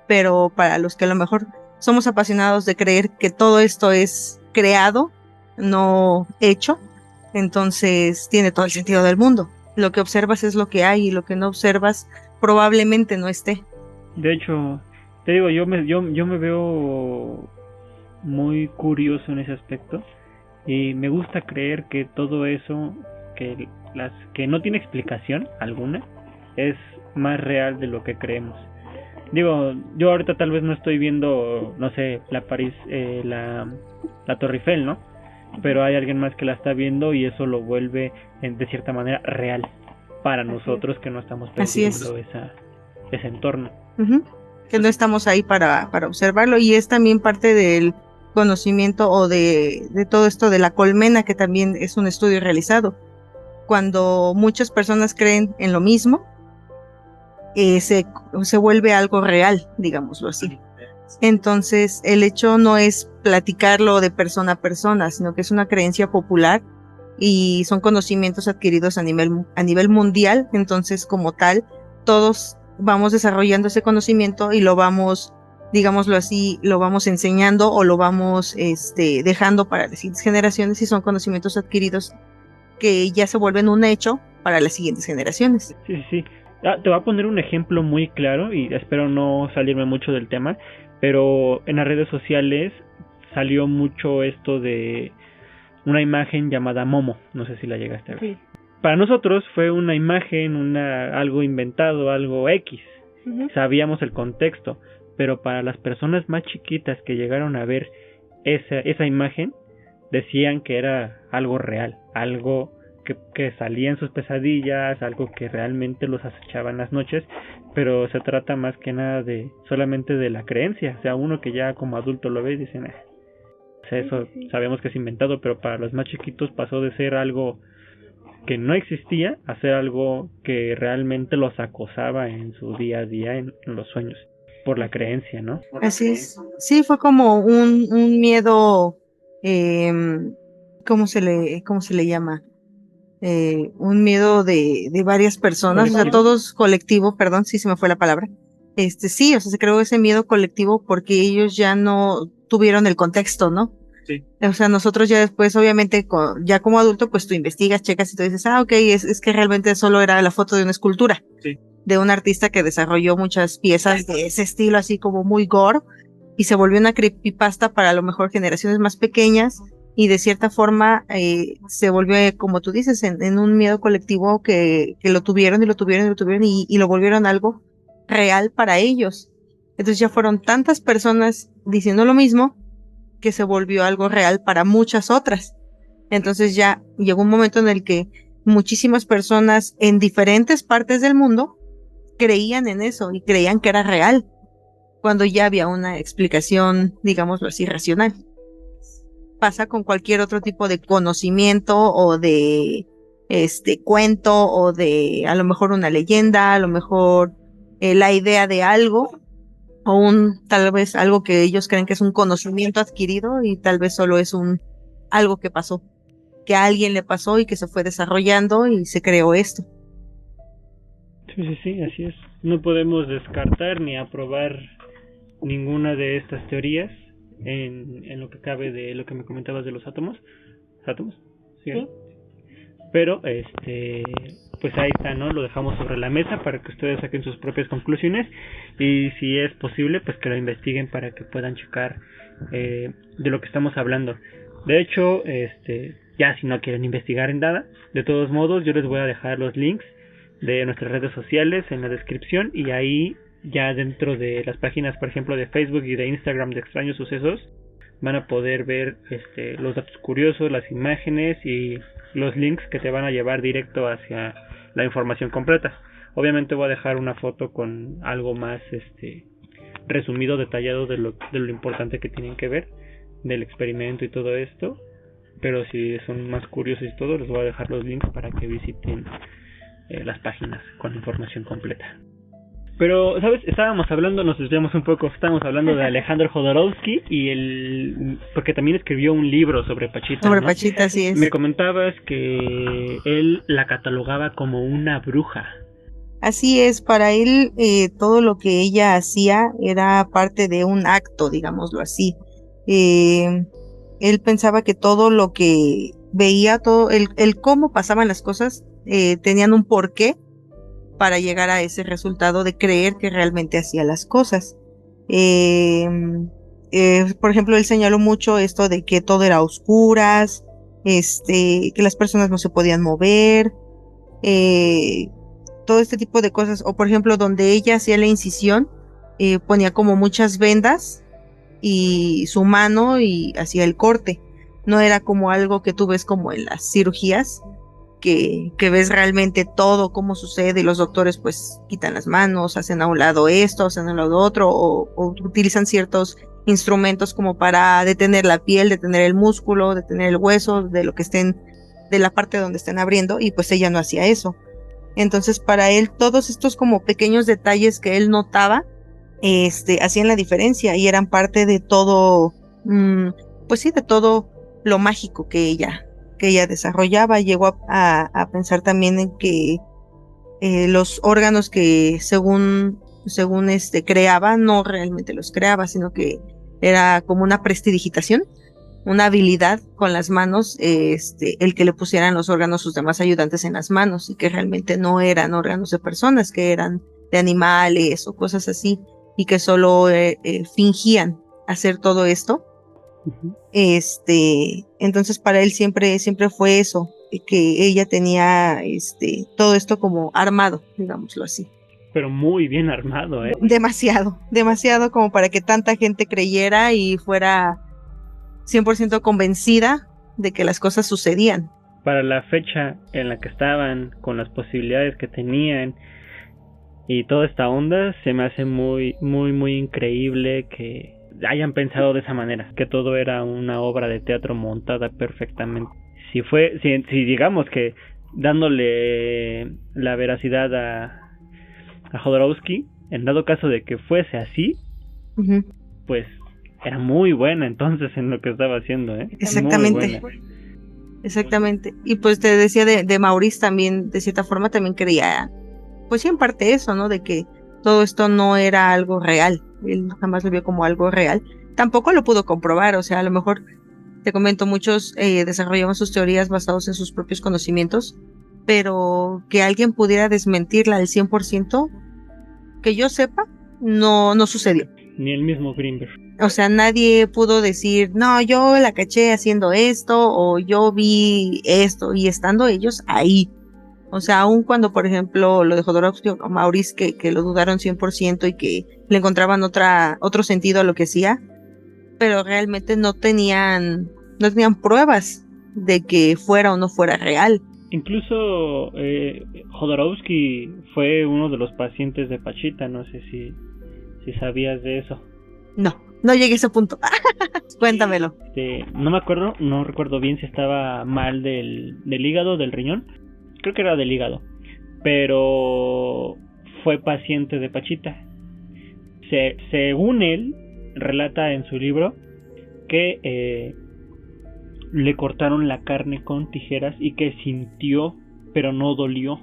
pero para los que a lo mejor somos apasionados de creer que todo esto es creado, no hecho, entonces tiene todo el sentido del mundo. Lo que observas es lo que hay y lo que no observas probablemente no esté. De hecho, te digo, yo me veo muy curioso en ese aspecto y me gusta creer que todo eso que no tiene explicación alguna es más real de lo que creemos. Digo, yo ahorita tal vez no estoy viendo, no sé, la Torre Eiffel, ¿no? Pero hay alguien más que la está viendo y eso lo vuelve de cierta manera real para nosotros que no estamos percibiendo ese entorno. Uh-huh. Que no estamos ahí para observarlo, y es también parte del conocimiento o de todo esto de la colmena, que también es un estudio realizado. Cuando muchas personas creen en lo mismo, se vuelve algo real, digámoslo así. Entonces, el hecho no es platicarlo de persona a persona, sino que es una creencia popular y son conocimientos adquiridos a nivel mundial. Entonces, como tal, todos vamos desarrollando ese conocimiento y lo vamos, digámoslo así, lo vamos enseñando o lo vamos dejando para las siguientes generaciones, y son conocimientos adquiridos que ya se vuelven un hecho para las siguientes generaciones. Sí. Te voy a poner un ejemplo muy claro y espero no salirme mucho del tema, pero en las redes sociales salió mucho esto de una imagen llamada Momo, no sé si la llegaste a ver. Sí. Para nosotros fue una imagen, algo inventado, algo X. Uh-huh. Sabíamos el contexto, pero para las personas más chiquitas que llegaron a ver esa imagen, decían que era algo real, algo que salía en sus pesadillas, algo que realmente los acechaba en las noches, pero se trata más que nada solamente de la creencia. O sea, uno que ya como adulto lo ve y dice, o sea, eso sabemos que es inventado, pero para los más chiquitos pasó de ser algo que no existía a ser algo que realmente los acosaba en su día a día, en los sueños, por la creencia, ¿no? Así es. Sí, fue como un miedo, ¿cómo se le llama? Un miedo de varias personas, ¿colectivo? O sea, todos colectivo, perdón, sí se me fue la palabra. Sí, o sea, se creó ese miedo colectivo porque ellos ya no tuvieron el contexto, ¿no? Sí. O sea, nosotros ya después, obviamente, ya como adulto, pues tú investigas, checas y tú dices, ok, es que realmente solo era la foto de una escultura. Sí. De un artista que desarrolló muchas piezas de ese estilo, así como muy gore, y se volvió una creepypasta para a lo mejor generaciones más pequeñas, y de cierta forma se volvió, como tú dices, en un miedo colectivo que lo tuvieron y lo volvieron algo real para ellos. Entonces ya fueron tantas personas diciendo lo mismo que se volvió algo real para muchas otras. Entonces ya llegó un momento en el que muchísimas personas en diferentes partes del mundo creían en eso y creían que era real, cuando ya había una explicación, digámoslo así, racional. Pasa con cualquier otro tipo de conocimiento o de cuento o de a lo mejor una leyenda, a lo mejor la idea de algo, o tal vez algo que ellos creen que es un conocimiento adquirido y tal vez solo es algo que pasó, que a alguien le pasó y que se fue desarrollando y se creó esto. Sí, así es. No podemos descartar ni aprobar ninguna de estas teorías en lo que cabe de lo que me comentabas de los átomos. ¿sí? Pero pues ahí está, ¿no? Lo dejamos sobre la mesa para que ustedes saquen sus propias conclusiones y si es posible, pues que lo investiguen para que puedan checar de lo que estamos hablando. De hecho, ya si no quieren investigar en nada, de todos modos yo les voy a dejar los links de nuestras redes sociales en la descripción y ahí ya dentro de las páginas, por ejemplo, de Facebook y de Instagram de Extraños Sucesos, van a poder ver los datos curiosos, las imágenes y los links que te van a llevar directo hacia la información completa. Obviamente voy a dejar una foto con algo más resumido, detallado de lo importante que tienen que ver del experimento y todo esto, pero si son más curiosos y todo, les voy a dejar los links para que visiten las páginas con la información completa. Pero, ¿sabes? Nos desviamos un poco, estábamos hablando de Alejandro Jodorowsky porque también escribió un libro sobre Pachita, Sobre ¿no? Pachita, así es. Me comentabas que él la catalogaba como una bruja. Así es, para él todo lo que ella hacía era parte de un acto, digámoslo así. Él pensaba que todo lo que veía, todo el cómo pasaban las cosas, tenían un porqué para llegar a ese resultado de creer que realmente hacía las cosas. Por ejemplo, él señaló mucho esto de que todo era a oscuras, que las personas no se podían mover, todo este tipo de cosas. O por ejemplo, donde ella hacía la incisión, ponía como muchas vendas y su mano y hacía el corte. No era como algo que tú ves como en las cirugías, que ves realmente todo cómo sucede y los doctores pues quitan las manos, hacen a un lado esto, hacen a un lado otro o utilizan ciertos instrumentos como para detener la piel, detener el músculo, detener el hueso de lo que estén, de la parte donde estén abriendo, y pues ella no hacía eso. Entonces para él todos estos como pequeños detalles que él notaba hacían la diferencia y eran parte de todo, pues sí, de todo lo mágico que ella desarrollaba. Llegó a pensar también en que los órganos que según creaba, no realmente los creaba, sino que era como una prestidigitación, una habilidad con las manos, el que le pusieran los órganos sus demás ayudantes en las manos y que realmente no eran órganos de personas, que eran de animales o cosas así y que solo fingían hacer todo esto. Uh-huh. Entonces para él siempre fue eso, que ella tenía todo esto como armado, digámoslo así. Pero muy bien armado, Demasiado como para que tanta gente creyera y fuera 100% convencida de que las cosas sucedían. Para la fecha en la que estaban, con las posibilidades que tenían y toda esta onda, se me hace muy, muy, muy increíble que hayan pensado de esa manera, que todo era una obra de teatro montada perfectamente. Si digamos que dándole la veracidad a Jodorowsky, en dado caso de que fuese así, uh-huh, pues era muy buena entonces en lo que estaba haciendo, Exactamente. Y pues te decía de Maurice también, de cierta forma también creía, pues sí, en parte eso, ¿no? De que todo esto no era algo real. Él jamás lo vio como algo real. Tampoco lo pudo comprobar, o sea, a lo mejor, te comento, muchos desarrollaban sus teorías basados en sus propios conocimientos, pero que alguien pudiera desmentirla al 100%, que yo sepa, no sucedió. Ni el mismo Greenberg. O sea, nadie pudo decir, no, yo la caché haciendo esto, o yo vi esto, y estando ellos ahí. O sea, aun cuando, por ejemplo, lo de Jodorowsky o Maurice, que lo dudaron 100% y que le encontraban otro sentido a lo que hacía, pero realmente no tenían pruebas de que fuera o no fuera real. Incluso Jodorowsky fue uno de los pacientes de Pachita, no sé si sabías de eso. No llegué a ese punto. Cuéntamelo. No recuerdo bien si estaba mal del hígado, del riñón. Creo que era del hígado. Pero fue paciente de Pachita. Según él, relata en su libro que le cortaron la carne con tijeras y que sintió, pero no dolió.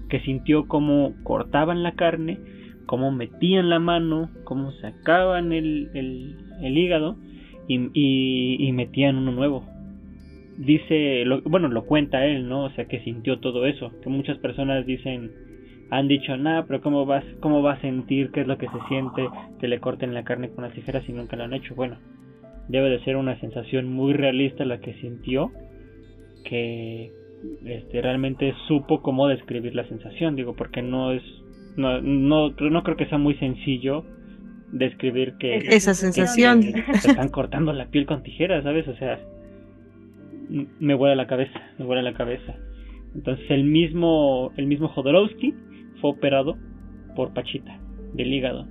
Que sintió cómo cortaban la carne, cómo metían la mano, cómo sacaban el hígado y metían uno nuevo. lo cuenta él, ¿no? O sea, que sintió todo eso, que muchas personas han dicho, nada, pero cómo va a sentir, qué es lo que se siente, que le corten la carne con las tijeras si nunca lo han hecho. Bueno, debe de ser una sensación muy realista la que sintió, que realmente supo cómo describir la sensación, digo, porque no creo que sea muy sencillo describir que esa sensación que te están cortando la piel con tijeras, ¿sabes? O sea, me vuela la cabeza. Entonces el mismo Jodorowsky fue operado por Pachita del hígado,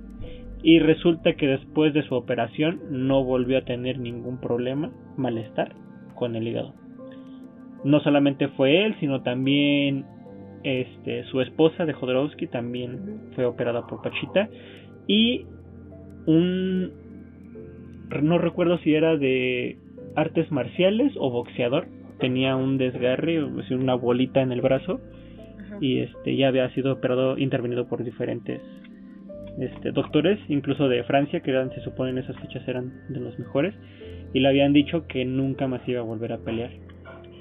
y resulta que después de su operación no volvió a tener ningún problema, malestar con el hígado. No solamente fue él, sino también su esposa de Jodorowsky también fue operada por Pachita, y no recuerdo si era de artes marciales o boxeador, tenía un desgarre, o sea, una bolita en el brazo. Ajá. Y ya había sido intervenido por diferentes doctores, incluso de Francia, que se supone en esas fechas eran de los mejores, y le habían dicho que nunca más iba a volver a pelear.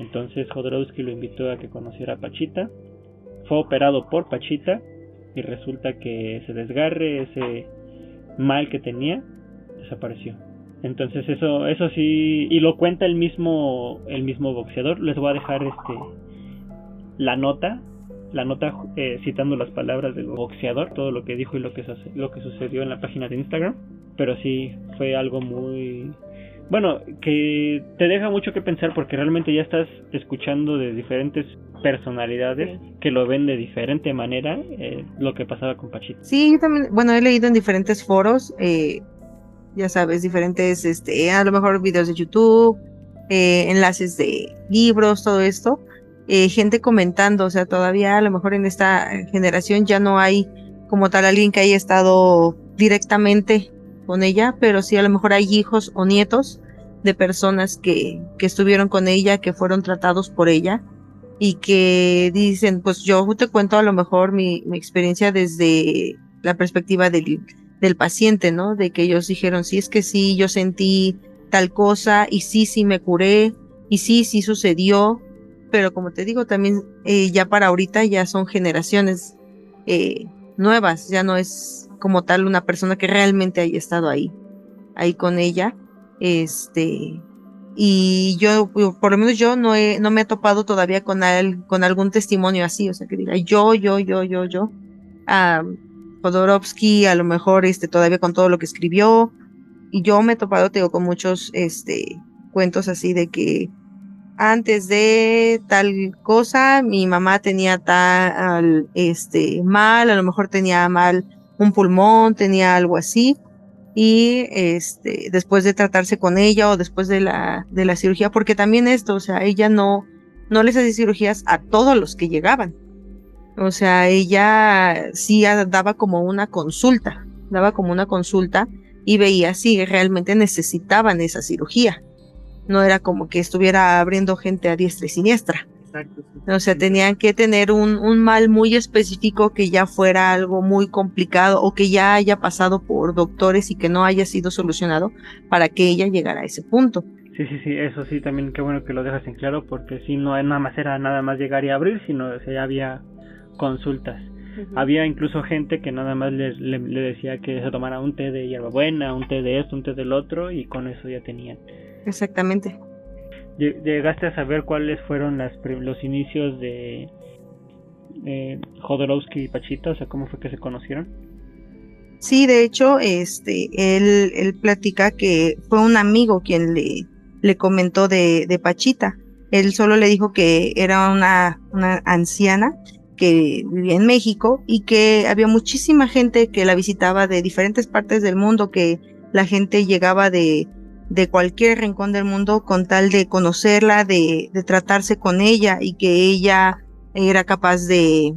Entonces Jodorowsky lo invitó a que conociera a Pachita, fue operado por Pachita, y resulta que ese desgarre, ese mal que tenía, desapareció. Entonces eso sí, y lo cuenta el mismo boxeador. Les voy a dejar la nota citando las palabras del boxeador, todo lo que dijo y lo que sucedió en la página de Instagram. Pero sí fue algo muy bueno, que te deja mucho que pensar, porque realmente ya estás escuchando de diferentes personalidades que lo ven de diferente manera, lo que pasaba con Pachita. Sí, yo también, bueno, he leído en diferentes foros, ya sabes, diferentes, a lo mejor videos de YouTube, enlaces de libros, todo esto, gente comentando, o sea, todavía a lo mejor en esta generación ya no hay como tal alguien que haya estado directamente con ella, pero sí a lo mejor hay hijos o nietos de personas que estuvieron con ella, que fueron tratados por ella, y que dicen, pues yo te cuento a lo mejor mi experiencia desde la perspectiva del paciente, ¿no? De que ellos dijeron, sí, es que sí, yo sentí tal cosa, y sí me curé, y sí sucedió, pero como te digo, también ya para ahorita ya son generaciones nuevas, ya no es como tal una persona que realmente haya estado ahí con ella, y yo, por lo menos yo no me he topado todavía con algún testimonio así, o sea, que diga yo, Jodorowsky, a lo mejor todavía con todo lo que escribió, y yo me he topado, te digo, con muchos cuentos así de que antes de tal cosa mi mamá tenía tal mal, a lo mejor tenía mal un pulmón, tenía algo así, y después de tratarse con ella o después de la cirugía, porque también o sea, ella no les hacía cirugías a todos los que llegaban. O sea, ella sí daba como una consulta y veía si realmente necesitaban esa cirugía. No era como que estuviera abriendo gente a diestra y siniestra. Exacto. O sea, tenían que tener un mal muy específico, que ya fuera algo muy complicado o que ya haya pasado por doctores y que no haya sido solucionado para que ella llegara a ese punto. Sí, eso sí, también qué bueno que lo dejas en claro, porque si no era nada más llegar y abrir, sino que ya había consultas. Uh-huh. Había incluso gente que nada más le decía que se tomara un té de hierbabuena, un té de esto, un té del otro, y con eso ya tenían. Exactamente. ¿Llegaste a saber cuáles fueron los inicios de Jodorowsky y Pachita? O sea, ¿cómo fue que se conocieron? Sí, de hecho, él platica que fue un amigo quien le comentó de Pachita. Él solo le dijo que era una anciana que vivía en México y que había muchísima gente que la visitaba de diferentes partes del mundo, que la gente llegaba de cualquier rincón del mundo con tal de conocerla, de tratarse con ella, y que ella era capaz de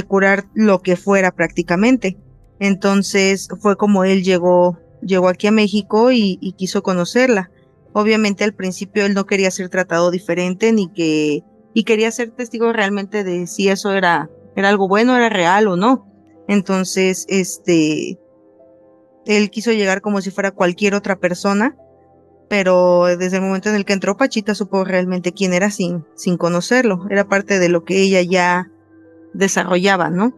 curar lo que fuera prácticamente. Entonces fue como él llegó aquí a México y quiso conocerla. Obviamente al principio él no quería ser tratado diferente y quería ser testigo realmente de si eso era algo bueno, era real o no. Entonces él quiso llegar como si fuera cualquier otra persona, pero desde el momento en el que entró, Pachita supo realmente quién era sin conocerlo. Era parte de lo que ella ya desarrollaba, ¿no?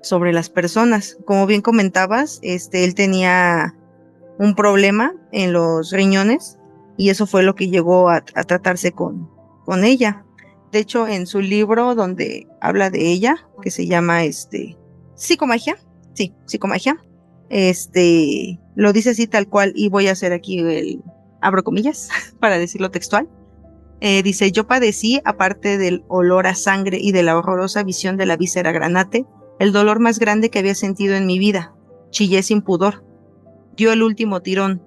Sobre las personas. Como bien comentabas, él tenía un problema en los riñones y eso fue lo que llegó a tratarse con ella. De hecho, en su libro donde habla de ella, que se llama Psicomagia, sí, Psicomagia, lo dice así tal cual, y voy a hacer aquí abro comillas para decirlo textual. Dice: yo padecí, aparte del olor a sangre y de la horrorosa visión de la víscera granate, el dolor más grande que había sentido en mi vida. Chillé sin pudor. Dio el último tirón.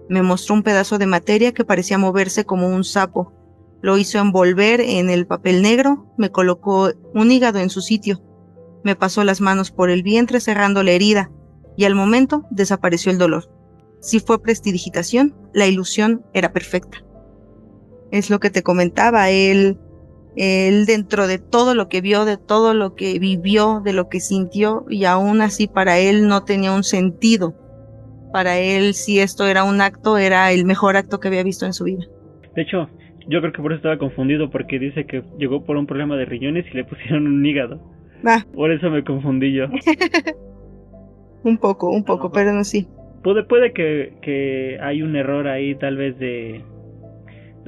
Me mostró un pedazo de materia que parecía moverse como un sapo. Lo hizo envolver en el papel negro, me colocó un hígado en su sitio. Me pasó las manos por el vientre cerrando la herida, y al momento desapareció el dolor. Si fue prestidigitación, la ilusión era perfecta. Es lo que te comentaba, él dentro de todo lo que vio, de todo lo que vivió, de lo que sintió, y aún así para él no tenía un sentido. Para él, si esto era un acto, era el mejor acto que había visto en su vida. De hecho, yo creo que por eso estaba confundido, porque dice que llegó por un problema de riñones y le pusieron un hígado. Por eso me confundí yo. un poco, pero no, sí. Puede que hay un error ahí, tal vez de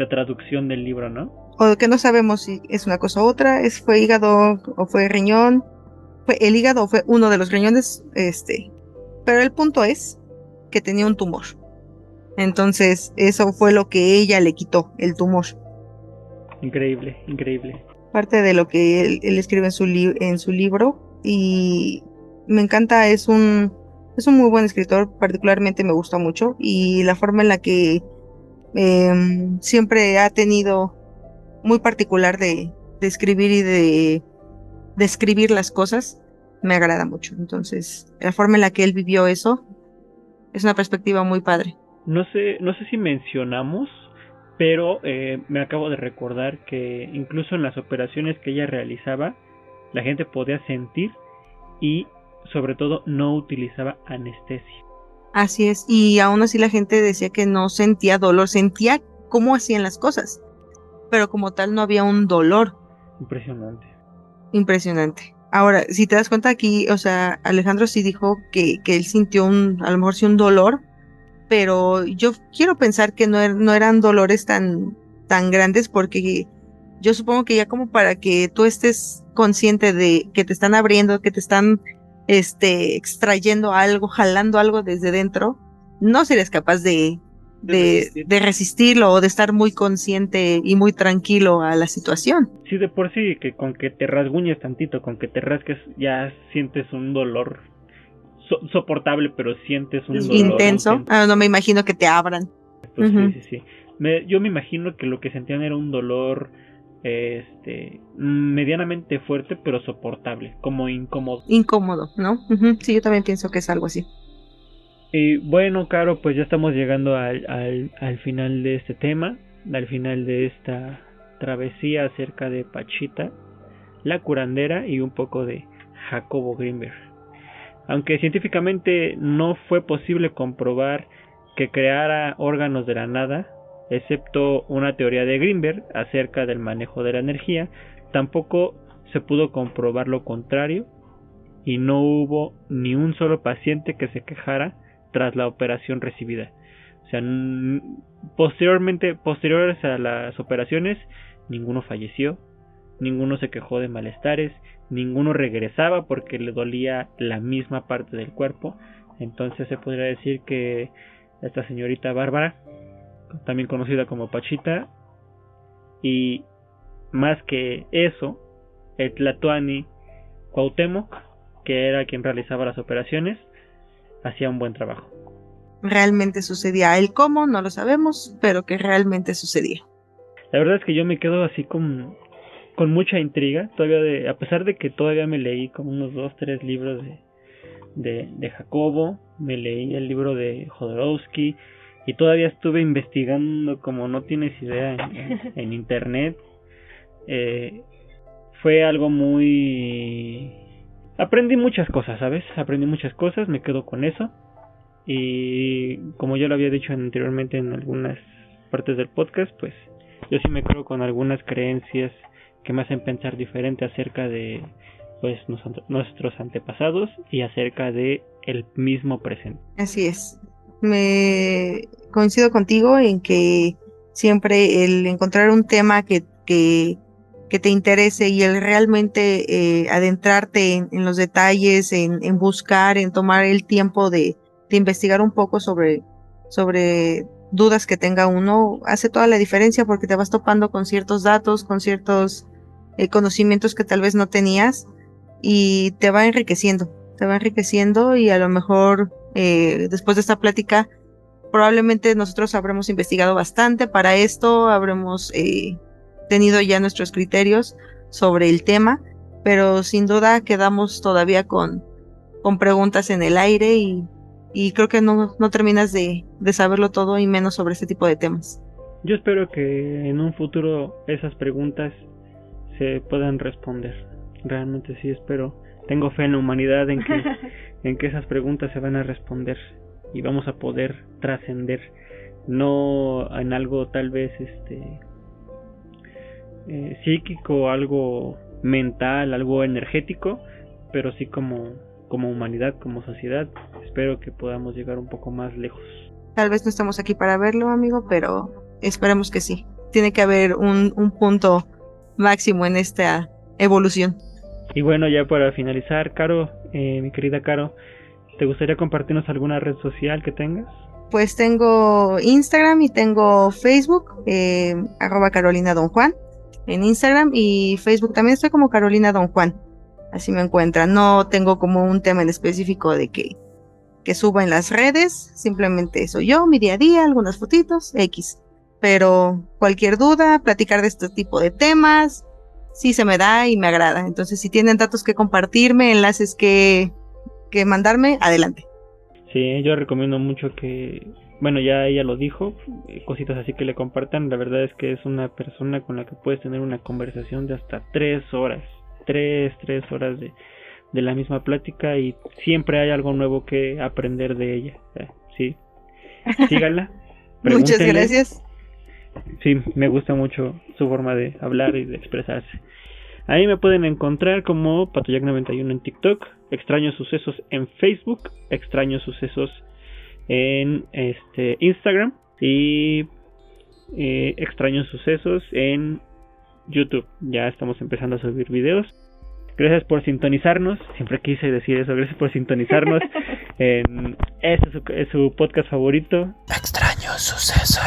traducción del libro, ¿no? O que no sabemos si es una cosa u otra, fue hígado o fue riñón, fue el hígado o fue uno de los riñones, pero el punto es que tenía un tumor. Entonces, eso fue lo que ella le quitó, el tumor. Increíble, increíble. Parte de lo que él escribe en su libro, y me encanta, es un muy buen escritor, particularmente me gusta mucho, y la forma en la que siempre ha tenido muy particular de escribir y de describir las cosas, me agrada mucho. Entonces, la forma en la que él vivió eso es una perspectiva muy padre. No sé si mencionamos, pero me acabo de recordar que incluso en las operaciones que ella realizaba, la gente podía sentir y sobre todo no utilizaba anestesia. Así es, y aún así la gente decía que no sentía dolor, sentía cómo hacían las cosas, pero como tal no había un dolor. Impresionante. Ahora, si te das cuenta aquí, o sea, Alejandro sí dijo que él sintió a lo mejor sí un dolor, pero yo quiero pensar que no eran dolores tan grandes, porque yo supongo que ya como para que tú estés consciente de que te están abriendo, que te están extrayendo algo, jalando algo desde dentro, no serías capaz de resistirlo o de estar muy consciente y muy tranquilo a la situación. Sí, de por sí, que con que te rasguñes tantito, con que te rasques, ya sientes un dolor soportable, pero sientes un dolor intenso. No me imagino que te abran. Pues sí. Yo me imagino que lo que sentían era un dolor medianamente fuerte, pero soportable, como incómodo. Incómodo, ¿no? Sí, yo también pienso que es algo así. Y bueno, Caro, pues ya estamos llegando al final de este tema, al final de esta travesía acerca de Pachita, la curandera, y un poco de Jacobo Grinberg. Aunque científicamente no fue posible comprobar que creara órganos de la nada, excepto una teoría de Grinberg acerca del manejo de la energía, tampoco se pudo comprobar lo contrario, y no hubo ni un solo paciente que se quejara tras la operación recibida. O sea, posteriores a las operaciones, ninguno falleció, ninguno se quejó de malestares, ninguno regresaba porque le dolía la misma parte del cuerpo. Entonces se podría decir que esta señorita Bárbara, también conocida como Pachita, y más que eso, el Tlatoani Cuauhtémoc, que era quien realizaba las operaciones, hacía un buen trabajo. Realmente sucedía. El cómo no lo sabemos, pero que realmente sucedía. La verdad es que yo me quedo así con mucha intriga, todavía a pesar de que todavía me leí como unos 2-3 libros de Jacobo, me leí el libro de Jodorowsky, y todavía estuve investigando como no tienes idea en internet. Fue algo muy... Aprendí muchas cosas, ¿sabes? Me quedo con eso. Y como yo lo había dicho anteriormente en algunas partes del podcast, pues yo sí me creo con algunas creencias que me hacen pensar diferente acerca de pues nuestros antepasados y acerca de el mismo presente. Así es. Me coincido contigo en que siempre el encontrar un tema que te interese y el realmente adentrarte en los detalles, en buscar, en tomar el tiempo de investigar un poco sobre dudas que tenga uno, hace toda la diferencia porque te vas topando con ciertos datos, con ciertos conocimientos que tal vez no tenías y te va enriqueciendo y a lo mejor después de esta plática probablemente nosotros habremos investigado bastante para esto, habremos tenido ya nuestros criterios sobre el tema, pero sin duda quedamos todavía con preguntas en el aire y creo que no terminas de saberlo todo y menos sobre este tipo de temas. Yo espero que en un futuro esas preguntas se puedan responder. Realmente sí espero. Tengo fe en la humanidad en que esas preguntas se van a responder y vamos a poder trascender, no en algo tal vez psíquico, algo mental, algo energético, pero sí como humanidad, como sociedad. Espero que podamos llegar un poco más lejos. Tal vez no estamos aquí para verlo, amigo, pero esperemos que sí. Tiene que haber un punto máximo en esta evolución. Y bueno, ya para finalizar, Caro, mi querida Caro, ¿te gustaría compartirnos alguna red social que tengas? Pues tengo Instagram y tengo Facebook, @Carolina Don Juan en Instagram, y Facebook también estoy como Carolina Don Juan. Así me encuentran. No tengo como un tema en específico de que suba en las redes, simplemente soy yo, mi día a día, algunas fotitos, X. Pero cualquier duda, platicar de este tipo de temas, sí se me da y me agrada. Entonces, si tienen datos que compartirme, enlaces que mandarme, adelante. Sí, yo recomiendo mucho que, bueno, ya ella lo dijo, cositas así que le compartan. La verdad es que es una persona con la que puedes tener una conversación de hasta 3 horas. 3 horas de la misma plática y siempre hay algo nuevo que aprender de ella. Sí, síganla. Muchas gracias. Sí, me gusta mucho su forma de hablar y de expresarse. Ahí me pueden encontrar como Patoyac91 en TikTok, Extraños Sucesos en Facebook, Extraños Sucesos en Instagram y Extraños Sucesos en YouTube. Ya estamos empezando a subir videos. Gracias por sintonizarnos, siempre quise decir eso, gracias por sintonizarnos en este es su podcast favorito. Extraños Sucesos.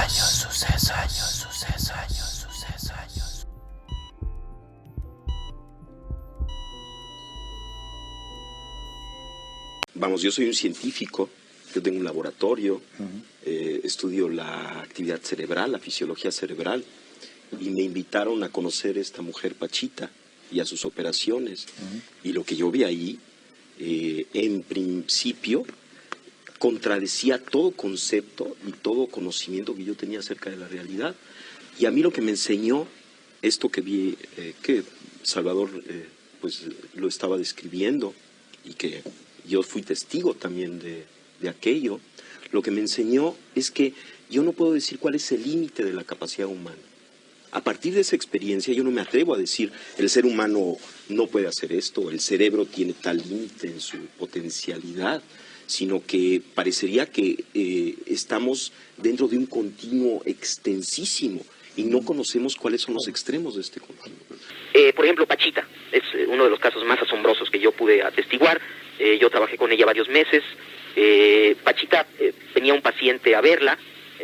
Vamos, yo soy un científico, yo tengo un laboratorio, estudio la actividad cerebral, la fisiología cerebral, y me invitaron a conocer a esta mujer Pachita y a sus operaciones. Y lo que yo vi ahí, en principio, contradecía todo concepto y todo conocimiento que yo tenía acerca de la realidad. Y a mí lo que me enseñó, esto que vi, que Salvador pues lo estaba describiendo y que yo fui testigo también de aquello, lo que me enseñó es que yo no puedo decir cuál es el límite de la capacidad humana. A partir de esa experiencia yo no me atrevo a decir el ser humano no puede hacer esto, el cerebro tiene tal límite en su potencialidad, sino que parecería que estamos dentro de un continuo extensísimo y no conocemos cuáles son los extremos de este continuo. Por ejemplo, Pachita es uno de los casos más asombrosos que yo pude atestiguar. Yo trabajé con ella varios meses. Pachita tenía un paciente a verla,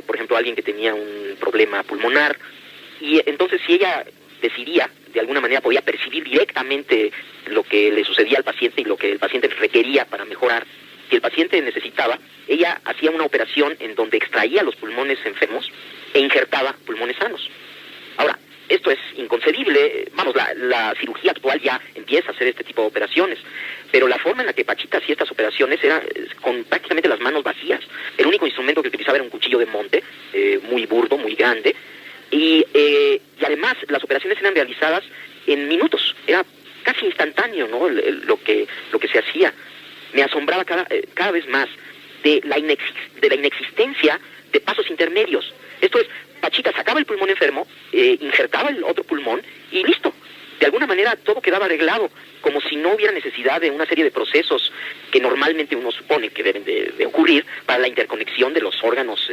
por ejemplo, alguien que tenía un problema pulmonar, y entonces si ella decidía, de alguna manera podía percibir directamente lo que le sucedía al paciente y lo que el paciente requería para mejorar. Si el paciente necesitaba, ella hacía una operación en donde extraía los pulmones enfermos e injertaba pulmones sanos. Ahora, esto es inconcebible. Vamos, la cirugía actual ya empieza a hacer este tipo de operaciones, pero la forma en la que Pachita hacía estas operaciones era con prácticamente las manos vacías. El único instrumento que utilizaba era un cuchillo de monte, muy burdo, muy grande, y además las operaciones eran realizadas en minutos. Era casi instantáneo, ¿no? Lo que se hacía. Me asombraba cada vez más de la inexistencia de pasos intermedios. Esto es, Pachita sacaba el pulmón enfermo, injertaba el otro pulmón y listo. De alguna manera todo quedaba arreglado, como si no hubiera necesidad de una serie de procesos que normalmente uno supone que deben de ocurrir para la interconexión de los órganos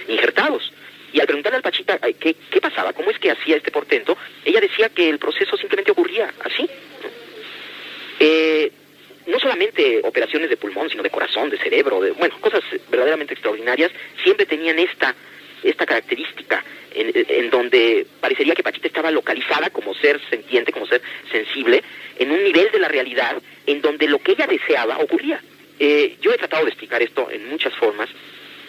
injertados. Y al preguntarle al Pachita qué pasaba, cómo es que hacía este portento, ella decía que el proceso simplemente ocurría así. No solamente operaciones de pulmón, sino de corazón, de cerebro, cosas verdaderamente extraordinarias, siempre tenían esta característica en donde parecería que Pachita estaba localizada como ser sentiente, como ser sensible, en un nivel de la realidad en donde lo que ella deseaba ocurría. Yo he tratado de explicar esto en muchas formas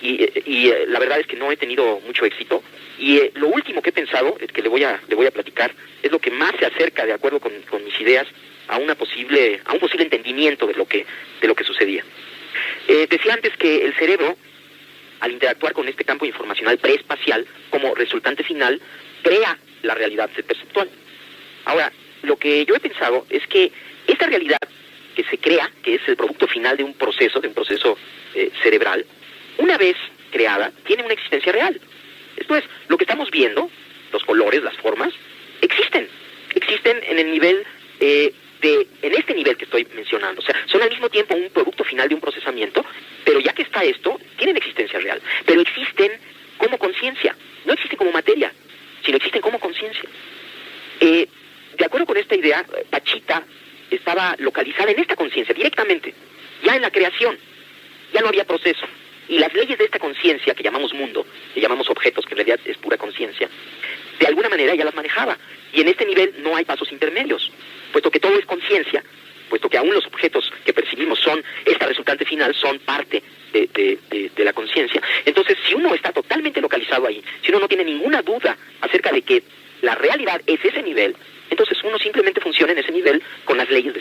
y la verdad es que no he tenido mucho éxito, y lo último que he pensado, que le voy a platicar, es lo que más se acerca, de acuerdo con mis ideas, a un posible entendimiento de lo que sucedía. Decía antes que el cerebro, al interactuar con este campo informacional preespacial, como resultante final, crea la realidad perceptual. Ahora, lo que yo he pensado es que esta realidad que se crea, que es el producto final de un proceso cerebral, una vez creada, tiene una existencia real. Esto es, lo que estamos viendo, los colores, las formas, existen en el nivel en este nivel que estoy mencionando. O sea, son al mismo tiempo un producto final de un procesamiento, pero ya que está esto, tienen existencia real. Pero existen como conciencia. No existen como materia, sino existen como conciencia. De acuerdo con esta idea, Pachita estaba localizada en esta conciencia directamente, ya en la creación. Ya no había proceso. Y las leyes de esta conciencia, que llamamos mundo, que llamamos objetos, que en realidad es pura conciencia, de alguna manera ya las manejaba. Y en este nivel no hay pasos intermedios, puesto que todo es conciencia, puesto que aún los objetos que percibimos son, esta resultante final, son parte de la conciencia. Entonces, si uno está totalmente localizado ahí, si uno no tiene ninguna duda acerca de que la realidad es ese nivel, entonces uno simplemente funciona en ese nivel con las leyes de